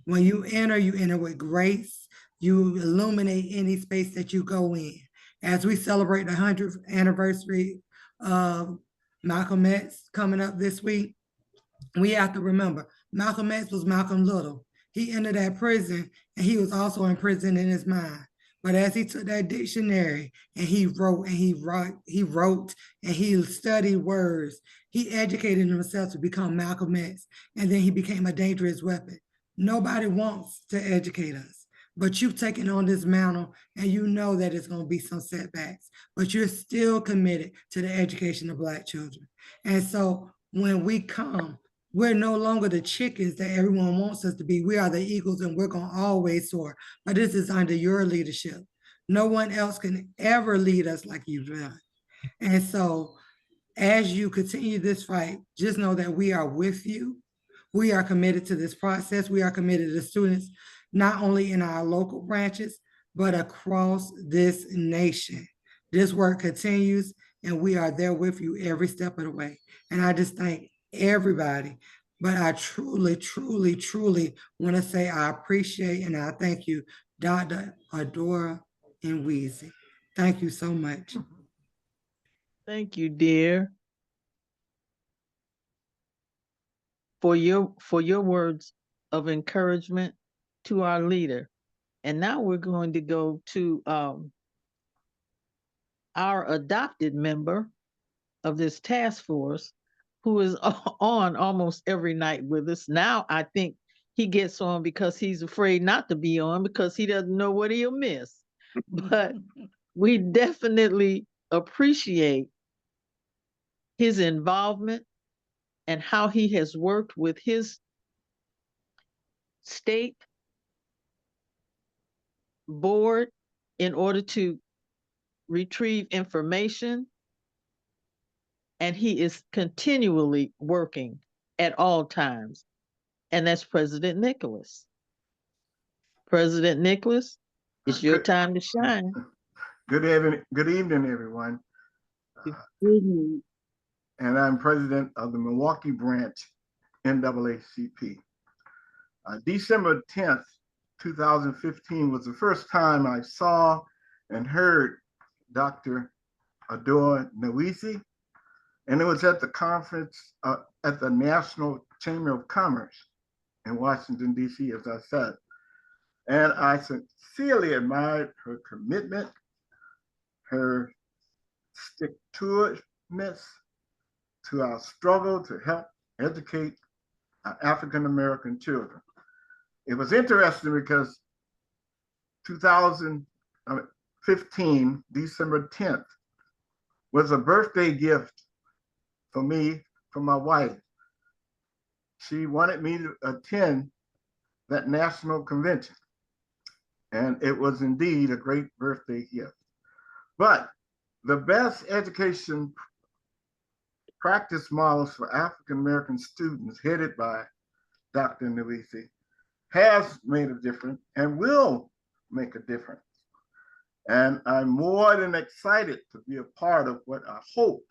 When you enter with grace. You illuminate any space that you go in. As we celebrate the 100th anniversary of Malcolm X coming up this week, we have to remember Malcolm X was Malcolm Little. He entered that prison and he was also in prison in his mind. But as he took that dictionary and he wrote and he studied words, he educated himself to become Malcolm X, and then he became a dangerous weapon. Nobody wants to educate us, but you've taken on this mantle and you know that it's going to be some setbacks, but you're still committed to the education of Black children. And so when we come, we're no longer the chickens that everyone wants us to be. We are the eagles and we're going to always soar. But this is under your leadership. No one else can ever lead us like you've done. And so as you continue this fight, just know that we are with you. We are committed to this process. We are committed to students, not only in our local branches, but across this nation. This work continues and we are there with you every step of the way. And I just thank everybody, but I truly, truly, truly want to say I appreciate and I thank you, Dr. Adora Nweze. Thank you so much. Thank you, dear, for your words of encouragement to our leader. And now we're going to go to our adopted member of this task force, who is on almost every night with us. Now I think he gets on because he's afraid not to be on because he doesn't know what he'll miss. But we definitely appreciate his involvement and how he has worked with his state board in order to retrieve information. And he is continually working at all times. And that's President Nicholos. President Nicholos, it's your time to shine. Good evening, everyone. Good evening. and I'm president of the Milwaukee branch NAACP. December 10th, 2015 was the first time I saw and heard Dr. Adora Nweze, and it was at the conference at the National Chamber of Commerce in Washington, D.C., as I said. And I sincerely admired her commitment, her stick-to-itness to our struggle to help educate our African-American children. It was interesting because 2015, December 10th, was a birthday gift for me, from my wife. She wanted me to attend that national convention, and it was indeed a great birthday gift. But the best education practice models for African-American students headed by Dr. Nweze has made a difference and will make a difference. And I'm more than excited to be a part of what I hope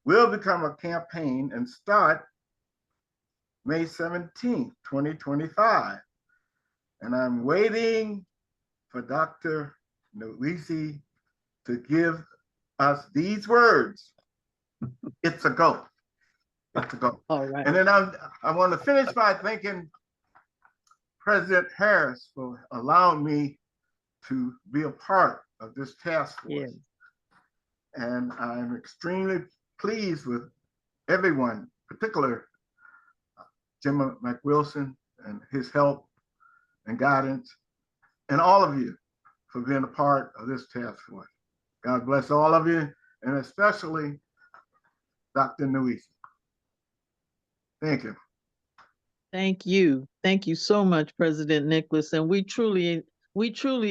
will become a campaign and start May 17, 2025. And I'm waiting for Dr. Nweze to give us these words. It's a go. It's a go. All right. And then I want to finish by thanking President Harris for allowing me to be a part of this task force. Yes. And I'm extremely pleased with everyone, particularly Jim McWilson and his help and guidance, and all of you for being a part of this task force. God bless all of you, and especially Dr. Nweze. Thank you. Thank you. Thank you so much, President Nicholos. And we truly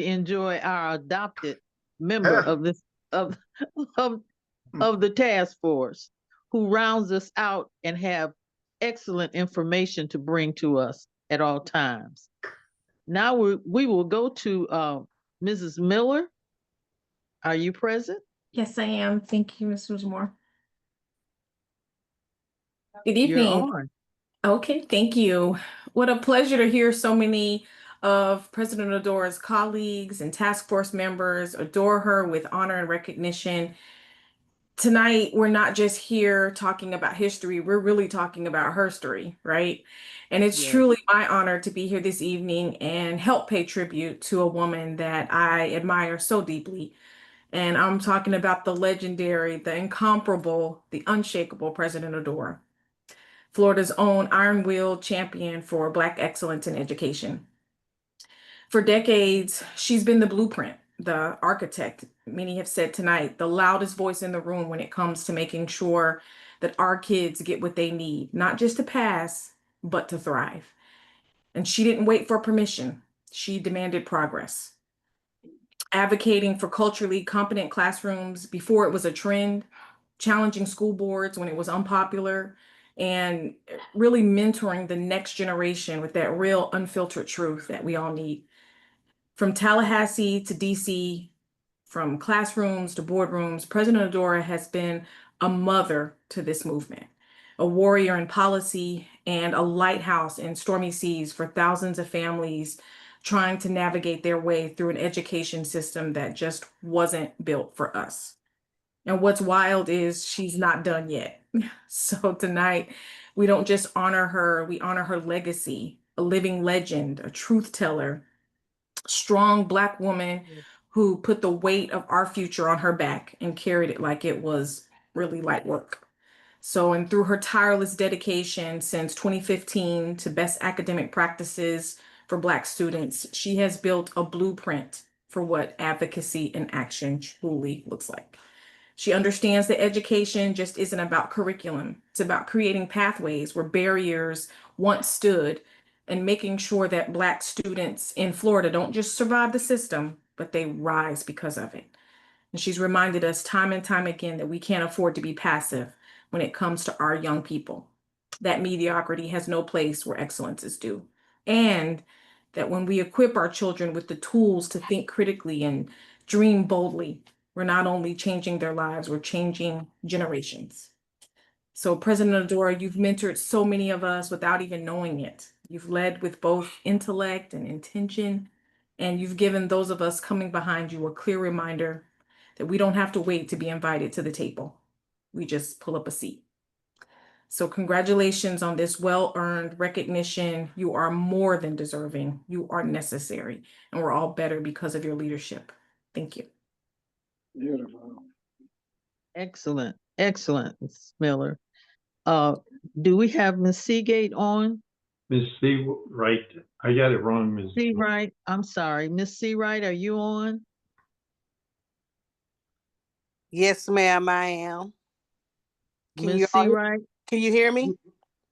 enjoy our adopted member of this of the task force, who rounds us out and have excellent information to bring to us at all times. Now we will go to Mrs. Miller. Are you present? Yes, I am. Thank you, Mrs. Moore. Good You're evening. on. Okay, thank you. What a pleasure to hear so many of President Adora's colleagues and task force members adore her with honor and recognition. Tonight, we're not just here talking about history, we're really talking about her story, right? And it's Yes. truly my honor to be here this evening and help pay tribute to a woman that I admire so deeply. And I'm talking about the legendary, the incomparable, the unshakable President Adora, Florida's own Iron Wheel champion for Black excellence in education. For decades, she's been the blueprint, the architect, many have said tonight, the loudest voice in the room when it comes to making sure that our kids get what they need, not just to pass, but to thrive. And she didn't wait for permission. She demanded progress. Advocating for culturally competent classrooms before it was a trend, challenging school boards when it was unpopular, and really mentoring the next generation with that real unfiltered truth that we all need. From Tallahassee to DC, from classrooms to boardrooms, President Adora has been a mother to this movement, a warrior in policy, and a lighthouse in stormy seas for thousands of families trying to navigate their way through an education system that just wasn't built for us. And what's wild is she's not done yet. So tonight, we don't just honor her, we honor her legacy, a living legend, a truth teller, strong Black woman who put the weight of our future on her back and carried it like it was really light work. So, and through her tireless dedication since 2015 to best academic practices for Black students, she has built a blueprint for what advocacy in action truly looks like. She understands that education just isn't about curriculum. It's about creating pathways where barriers once stood and making sure that Black students in Florida don't just survive the system, but they rise because of it. And she's reminded us time and time again that we can't afford to be passive when it comes to our young people, that mediocrity has no place where excellence is due, and that when we equip our children with the tools to think critically and dream boldly, we're not only changing their lives, we're changing generations. So President Adora, you've mentored so many of us without even knowing it. You've led with both intellect and intention, and you've given those of us coming behind you a clear reminder that we don't have to wait to be invited to the table. We just pull up a seat. So congratulations on this well-earned recognition. You are more than deserving. You are necessary, and we're all better because of your leadership. Thank you. Beautiful. Excellent, excellent, Ms. Miller. Do we have Ms. Seagate on? Ms. Seawright, I got it wrong, Ms. Seawright, I'm sorry. Ms. Seawright, are you on? Yes, ma'am, I am. Ms. Seawright? Can you hear me?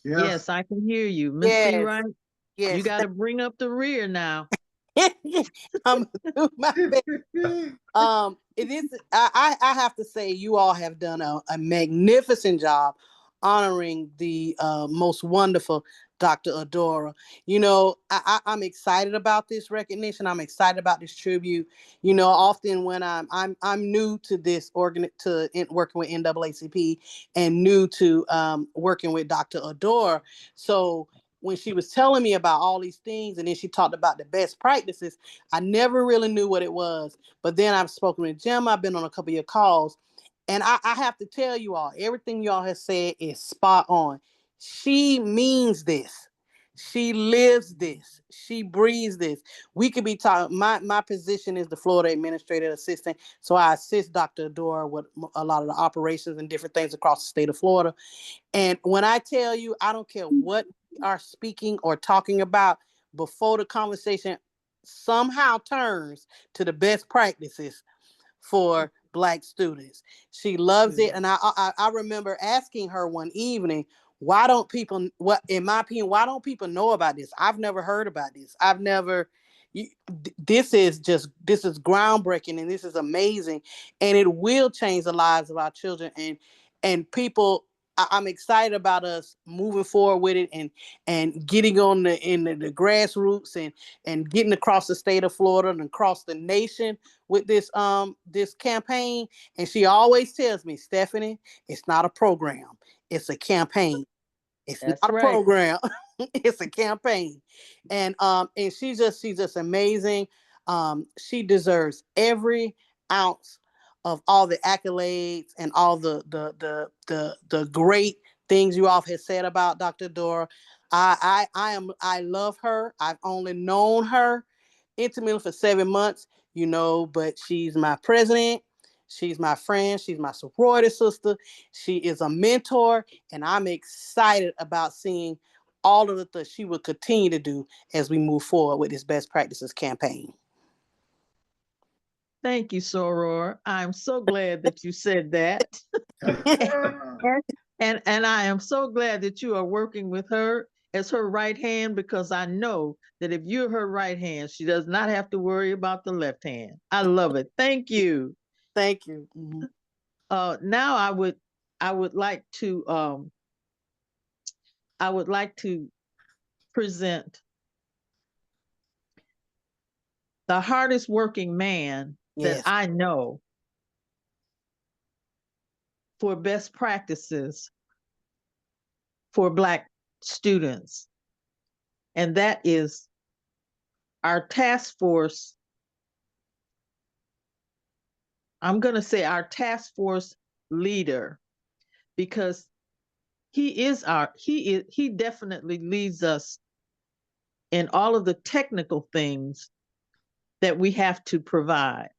Yes, I can hear you. Ms. Yes. Seawright, Yes. you got to bring up the rear now. I'm do my best. It is. I have to say, you all have done a magnificent job honoring the most wonderful Dr. Adora. You know, I'm excited about this recognition. I'm excited about this tribute. You know, often when I'm new to this working with NAACP and new to working with Dr. Adora. So when she was telling me about all these things, and then she talked about the best practices, I never really knew what it was. But then I've spoken with Jim. I've been on a couple of your calls. And I have to tell you all, everything y'all have said is spot on. She means this. She lives this. She breathes this. We could be talking, my position is the Florida Administrative Assistant. So I assist Dr. Adora with a lot of the operations and different things across the state of Florida. And when I tell you, I don't care what we are speaking or talking about, before the conversation somehow turns to the best practices for Black students. She loves it. And I remember asking her one evening, why don't people, in my opinion, why don't people know about this? I've never heard about this. This is groundbreaking, and this is amazing, and it will change the lives of our children and people. I'm excited about us moving forward with it and getting on the grassroots and getting across the state of Florida and across the nation with this campaign. And she always tells me, Stephanie, it's not a program, it's a campaign. It's not a program. It's a campaign. And she's just amazing. She deserves every ounce of all the accolades and all the great things you all have said about Dr. Adora. I love her. I've only known her intimately for 7 months, you know, but she's my president. She's my friend. She's my sorority sister. She is a mentor, and I'm excited about seeing all of the things she will continue to do as we move forward with this best practices campaign. Thank you, Soror. I'm so glad that you said that. and I am so glad that you are working with her as her right hand, because I know that if you're her right hand, she does not have to worry about the left hand. I love it. Thank you. Thank you. Mm-hmm. Now I would like to present the hardest working man that I know for best practices for Black students. And that is our task force. I'm going to say our task force leader, because he definitely leads us in all of the technical things that we have to provide.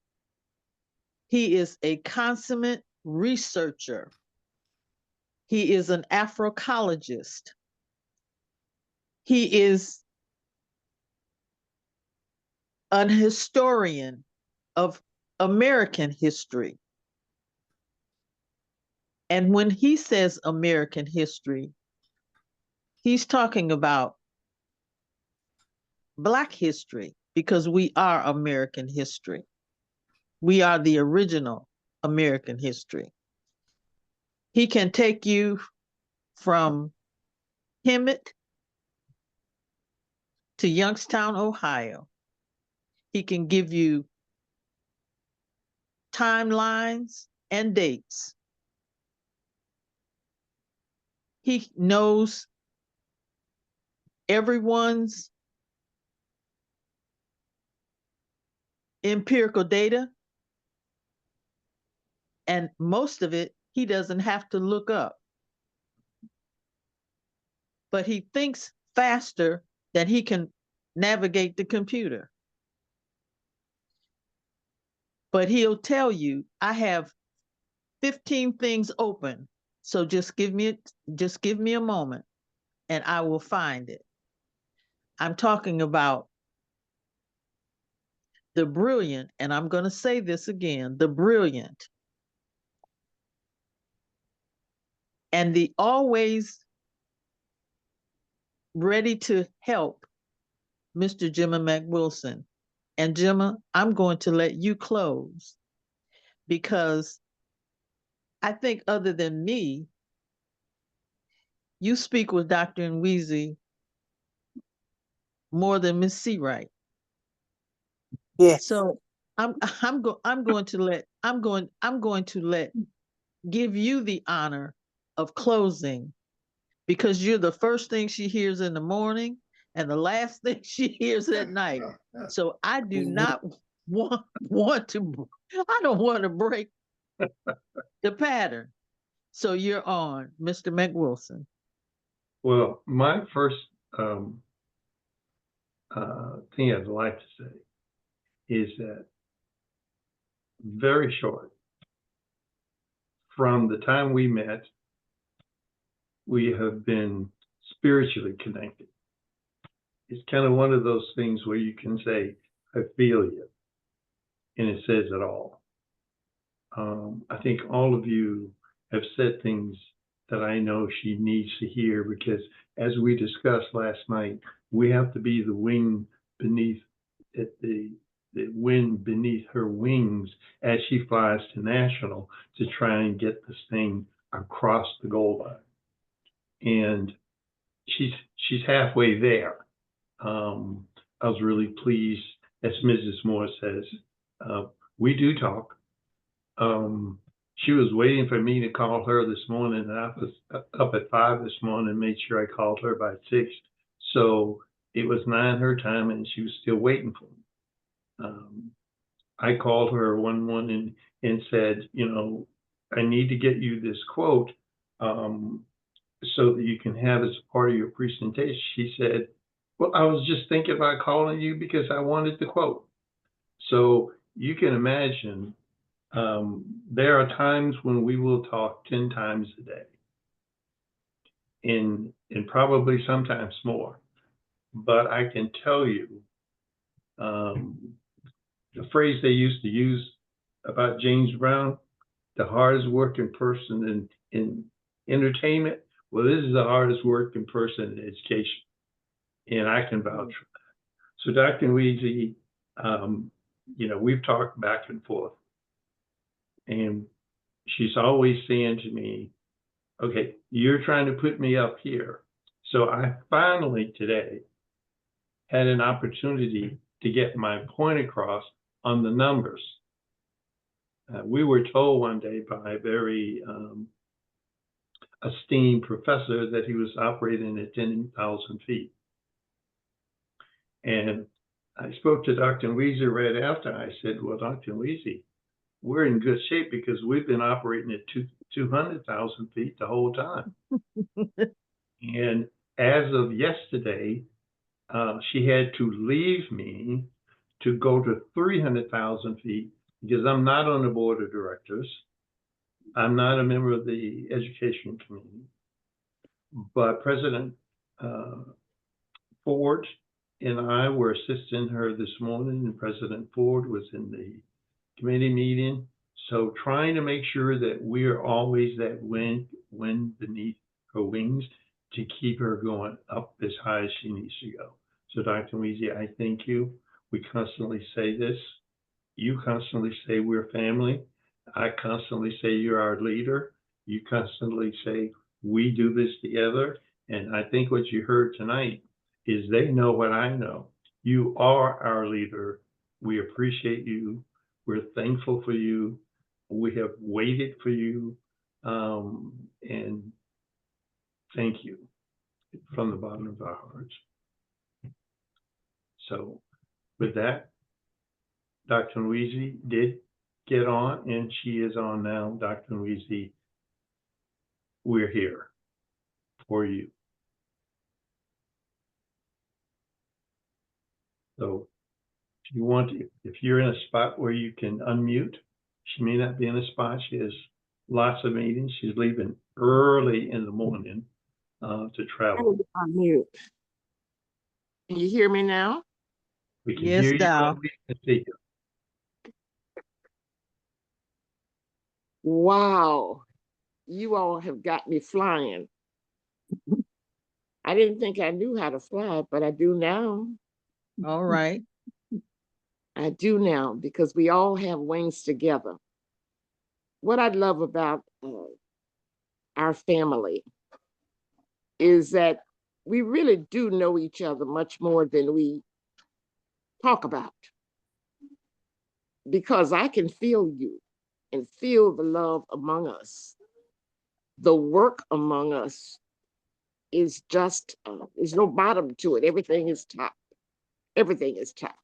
He is a consummate researcher. He is an Afrocologist. He is an historian of American history. And when he says American history, he's talking about Black history, because we are American history. We are the original American history. He can take you from Hemet to Youngstown, Ohio. He can give you timelines and dates. He knows everyone's empirical data, and most of it he doesn't have to look up. But he thinks faster than he can navigate the computer. But he'll tell you, I have 15 things open, so just give me a moment and I will find it. I'm talking about the brilliant, and I'm going to say this again, the brilliant and the always ready to help Mr. Jimmy McWilson. And Jimmy, I'm going to let you close, because I think other than me, you speak with Dr. Nweze more than Miss Seawright. Yes. So I'm going to let give you the honor of closing, because you're the first thing she hears in the morning and the last thing she hears at night. So I do not want to, I don't want to break the pattern. So you're on, Mr. McWilson. Well, my first thing I'd like to say is that, very short, from the time we met, we have been spiritually connected. It's kind of one of those things where you can say, I feel you, and it says it all. I think all of you have said things that I know she needs to hear, because as we discussed last night, we have to be the wing beneath it, the wind beneath her wings as she flies to national to try and get this thing across the goal line. And she's halfway there. I was really pleased, as Mrs. Moore says, we do talk. She was waiting for me to call her this morning, and I was up at 5 this morning and made sure I called her by 6. So it was 9 her time, and she was still waiting for me. I called her one morning and said, you know, I need to get you this quote so that you can have it as part of your presentation. She said, well, I was just thinking about calling you because I wanted the quote. So you can imagine there are times when we will talk 10 times a day, and probably sometimes more. But I can tell you, the phrase they used to use about James Brown, the hardest working person in entertainment, well, this is the hardest working person in education, and I can vouch for that. So Dr. Nweze, you know, we've talked back and forth, and she's always saying to me, okay, you're trying to put me up here. So I finally today had an opportunity to get my point across on the numbers. We were told one day by a very esteemed professor that he was operating at 10,000 feet. And I spoke to Dr. Nweze right after. I said, well, Dr. Nweze, we're in good shape because we've been operating at 200,000 feet the whole time. And as of yesterday, she had to leave me to go to 300,000 feet because I'm not on the board of directors. I'm not a member of the education committee, but President Ford and I were assisting her this morning, and President Ford was in the committee meeting. So trying to make sure that we are always that wind beneath her wings to keep her going up as high as she needs to go. So Dr. Nweze, I thank you. We constantly say this. You constantly say we're family. I constantly say you're our leader. You constantly say we do this together. And I think what you heard tonight is they know what I know. You are our leader. We appreciate you. We're thankful for you. We have waited for you. And thank you from the bottom of our hearts. So with that, Dr. Nweze did get on, and she is on now. Dr. Nweze, we're here for you. So if you want to, if you're in a spot where you can unmute, she may not be in a spot. She has lots of meetings. She's leaving early in the morning to travel. Unmute. Can you hear me now? We can Yes, hear you Dow. and we can see you. Wow, you all have got me flying. I didn't think I knew how to fly, but I do now. All right. I do now because we all have wings together. What I love about our family is that we really do know each other much more than we talk about. Because I can feel you and feel the love among us. The work among us is just, there's no bottom to it. Everything is top. Everything is top.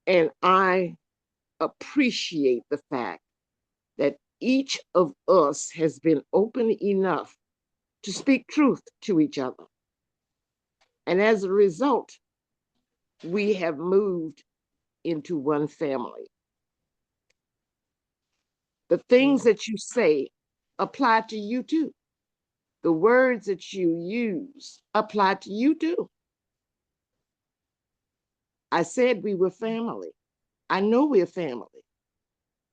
And I appreciate the fact that each of us has been open enough to speak truth to each other. And as a result, we have moved into one family. The things that you say apply to you too. The words that you use apply to you too. I said we were family. I know we're family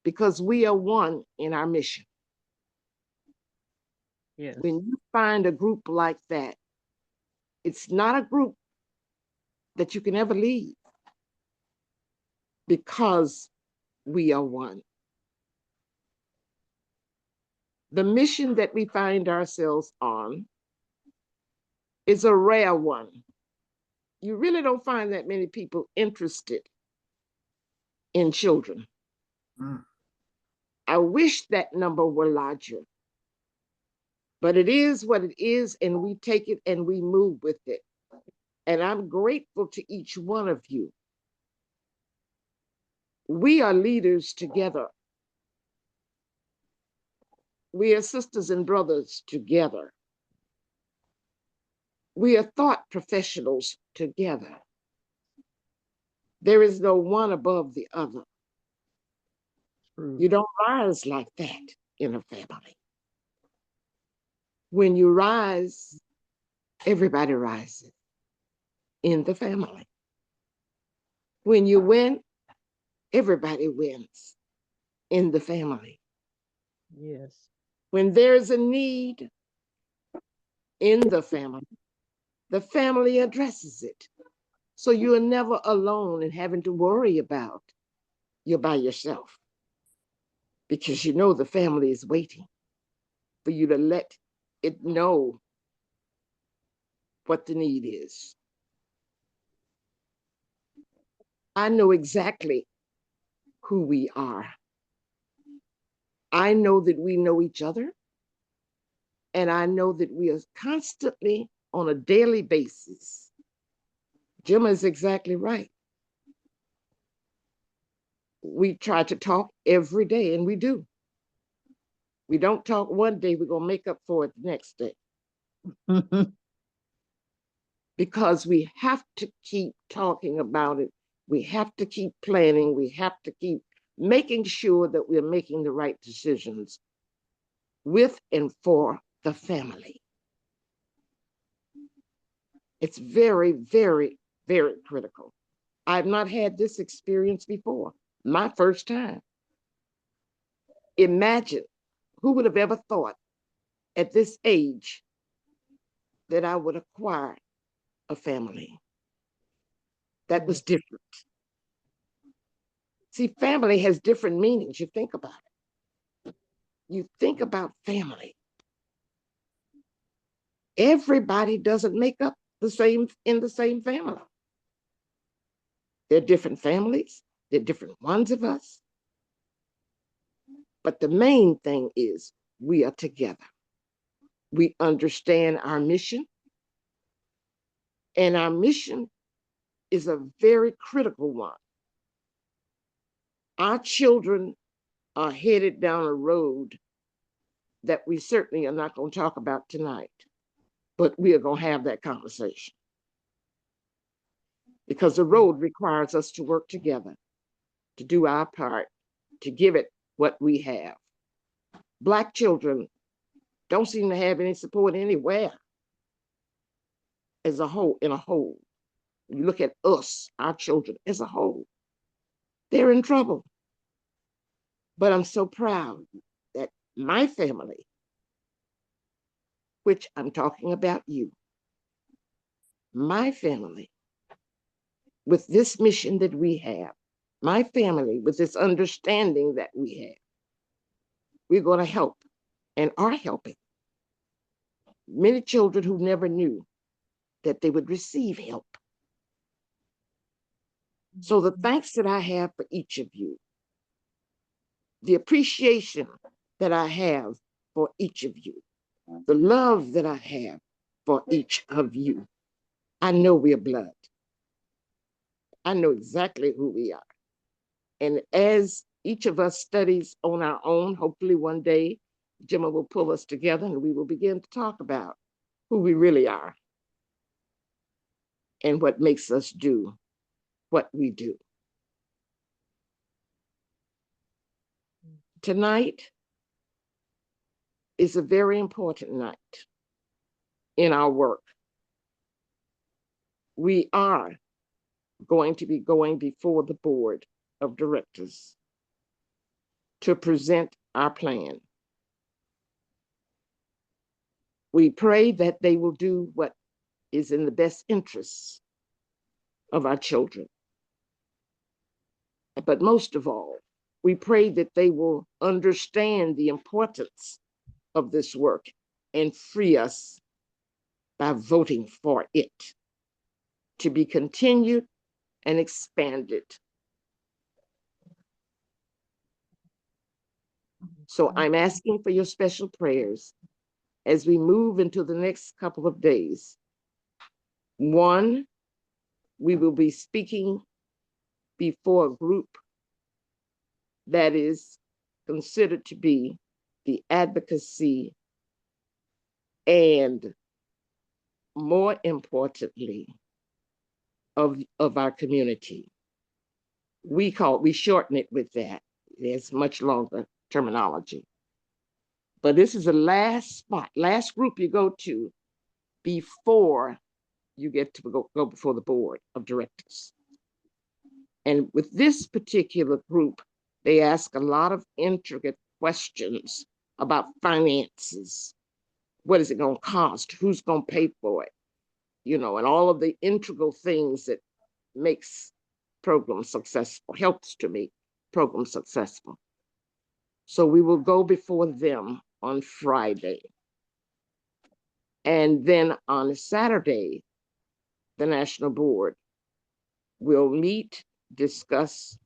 because we are one in our mission. Yes. When you find a group like that, it's not a group that you can ever leave because we are one. The mission that we find ourselves on is a rare one. You really don't find that many people interested in children. I wish that number were larger, but it is what it is, and we take it and we move with it. And I'm grateful to each one of you. We are leaders together. We are sisters and brothers together. We are thought professionals together. There is no one above the other. You don't rise like that in a family. When you rise, everybody rises in the family. When you win, everybody wins in the family. Yes. When there's a need in the family addresses it. So you are never alone and having to worry about you're by yourself, because you know the family is waiting for you to let it know what the need is. I know exactly who we are. I know that we know each other, and I know that we are constantly on a daily basis. Jim is exactly right. We try to talk every day, and we do. We don't talk one day, we're going to make up for it the next day. Because we have to keep talking about it. We have to keep planning. We have to keep making sure that we're making the right decisions with and for the family. It's very, very, very critical. I've not had this experience before. My first time. Imagine, who would have ever thought at this age that I would acquire a family that was different. See, family has different meanings. You think about it. You think about family. Everybody doesn't make up the same in the same family. They're different families. They're different ones of us. But the main thing is we are together. We understand our mission. And our mission is a very critical one. Our children are headed down a road that we certainly are not going to talk about tonight, but we are going to have that conversation. Because the road requires us to work together, to do our part, to give it what we have. Black children don't seem to have any support anywhere as a whole, in a whole. You look at us, our children as a whole, they're in trouble. But I'm so proud that my family, which I'm talking about you, my family, with this mission that we have, my family, with this understanding that we have, we're going to help and are helping many children who never knew that they would receive help. So the thanks that I have for each of you, the appreciation that I have for each of you, the love that I have for each of you, I know we're blood. I know exactly who we are. And as each of us studies on our own, hopefully one day, Gemma will pull us together and we will begin to talk about who we really are and what makes us do what we do. Tonight is a very important night in our work. We are going to be going before the board of directors to present our plan. We pray that they will do what is in the best interests of our children. But most of all, we pray that they will understand the importance of this work and free us by voting for it to be continued and expanded. So I'm asking for your special prayers as we move into the next couple of days. One, we will be speaking before a group that is considered to be the advocacy and, more importantly, of our community. We shorten it with that. There's much longer terminology. But this is the last spot, last group you go to before you get to go before the board of directors. And with this particular group, they ask a lot of intricate questions about finances. What is it going to cost? Who's going to pay for it? You know, and all of the integral things that makes programs successful, helps to make programs successful. So we will go before them on Friday. And then on Saturday, the National Board will meet, discuss,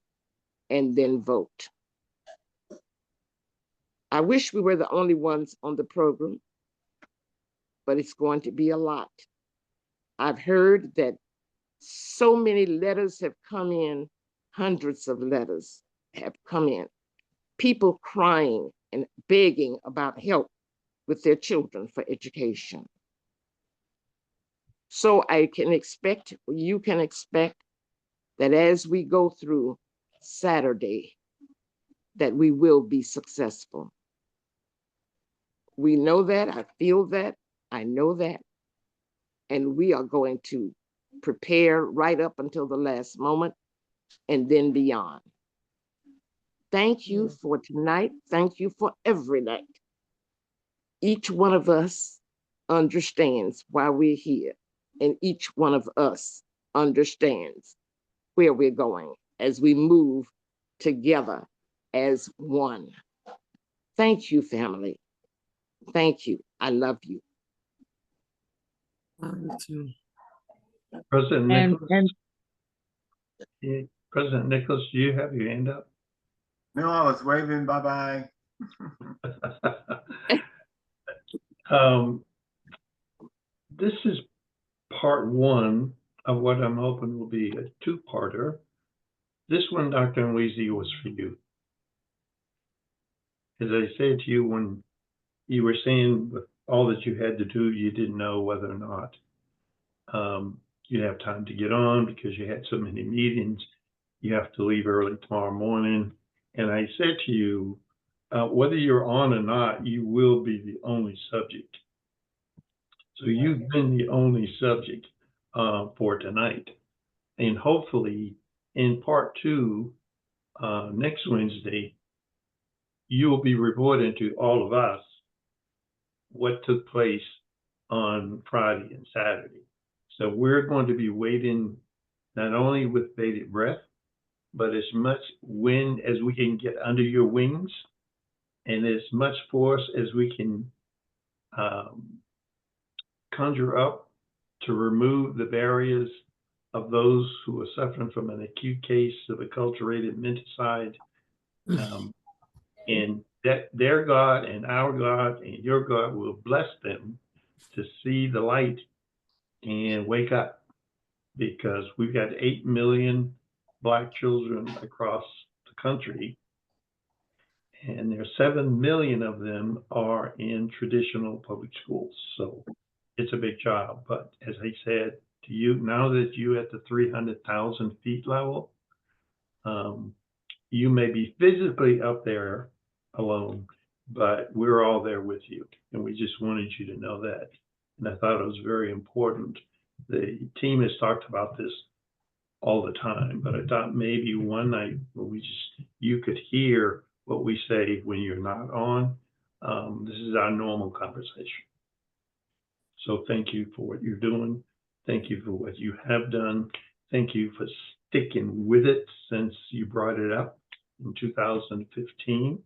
and then vote. I wish we were the only ones on the program, but it's going to be a lot. I've heard that so many letters have come in, hundreds of letters have come in, people crying and begging about help with their children for education. So you can expect that as we go through Saturday, that we will be successful. We know that, I feel that, I know that, and we are going to prepare right up until the last moment and then beyond. Thank you for tonight. Thank you for every night. Each one of us understands why we're here, and each one of us understands where we're going as we move together as one. Thank you, family. Thank you. I love you. President And, Nicholas? Yeah, President Nicholas, do you have your hand up? No, I was waving bye-bye. This is part one of what I'm hoping will be a two-parter. This one, Dr. Nweze, was for you. As I said to you when you were saying with all that you had to do, you didn't know whether or not you'd have time to get on because you had so many meetings. You have to leave early tomorrow morning. And I said to you, whether you're on or not, you will be the only subject. So you've been the only subject for tonight. And hopefully in part two, next Wednesday, you will be reporting to all of us what took place on Friday and Saturday. So we're going to be waiting not only with bated breath, but as much wind as we can get under your wings and as much force as we can conjure up to remove the barriers of those who are suffering from an acute case of acculturated menticide. And that their God and our God and your God will bless them to see the light and wake up, because we've got 8 million Black children across the country, and there's 7 million of them are in traditional public schools. So it's a big job. But as I said to you, now that you're at the 300,000 feet level, you may be physically up there alone, but we're all there with you. And we just wanted you to know that. And I thought it was very important. The team has talked about this all the time, but I thought maybe one night when you could hear what we say when you're not on. This is our normal conversation. So thank you for what you're doing. Thank you for what you have done. Thank you for sticking with it since you brought it up in 2015.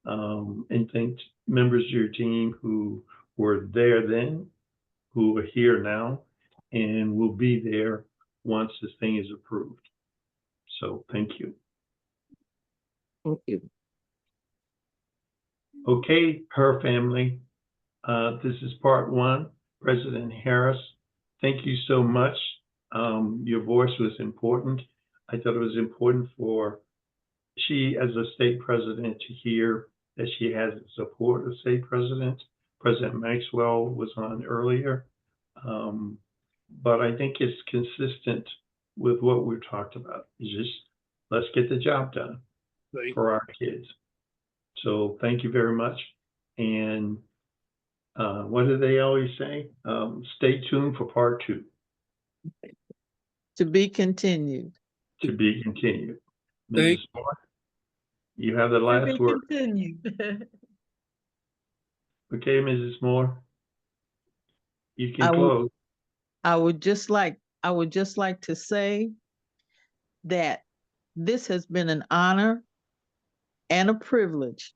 And thank members of your team who were there then, who are here now, and will be there once this thing is approved. So thank you. Thank you. Okay, her family. This is part one. President Harris, thank you so much. Your voice was important. I thought it was important for she, as a state president, to hear that she has the support of state presidents. President Maxwell was on earlier. But I think it's consistent with what we've talked about. It's just, let's get the job done for our kids. So thank you very much. And what do they always say? Stay tuned for part two. To be continued. To be continued. Thank Mrs. Moore, you have the last word. Continued. Okay, Mrs. Moore, you can close. I would just like to say that this has been an honor and a privilege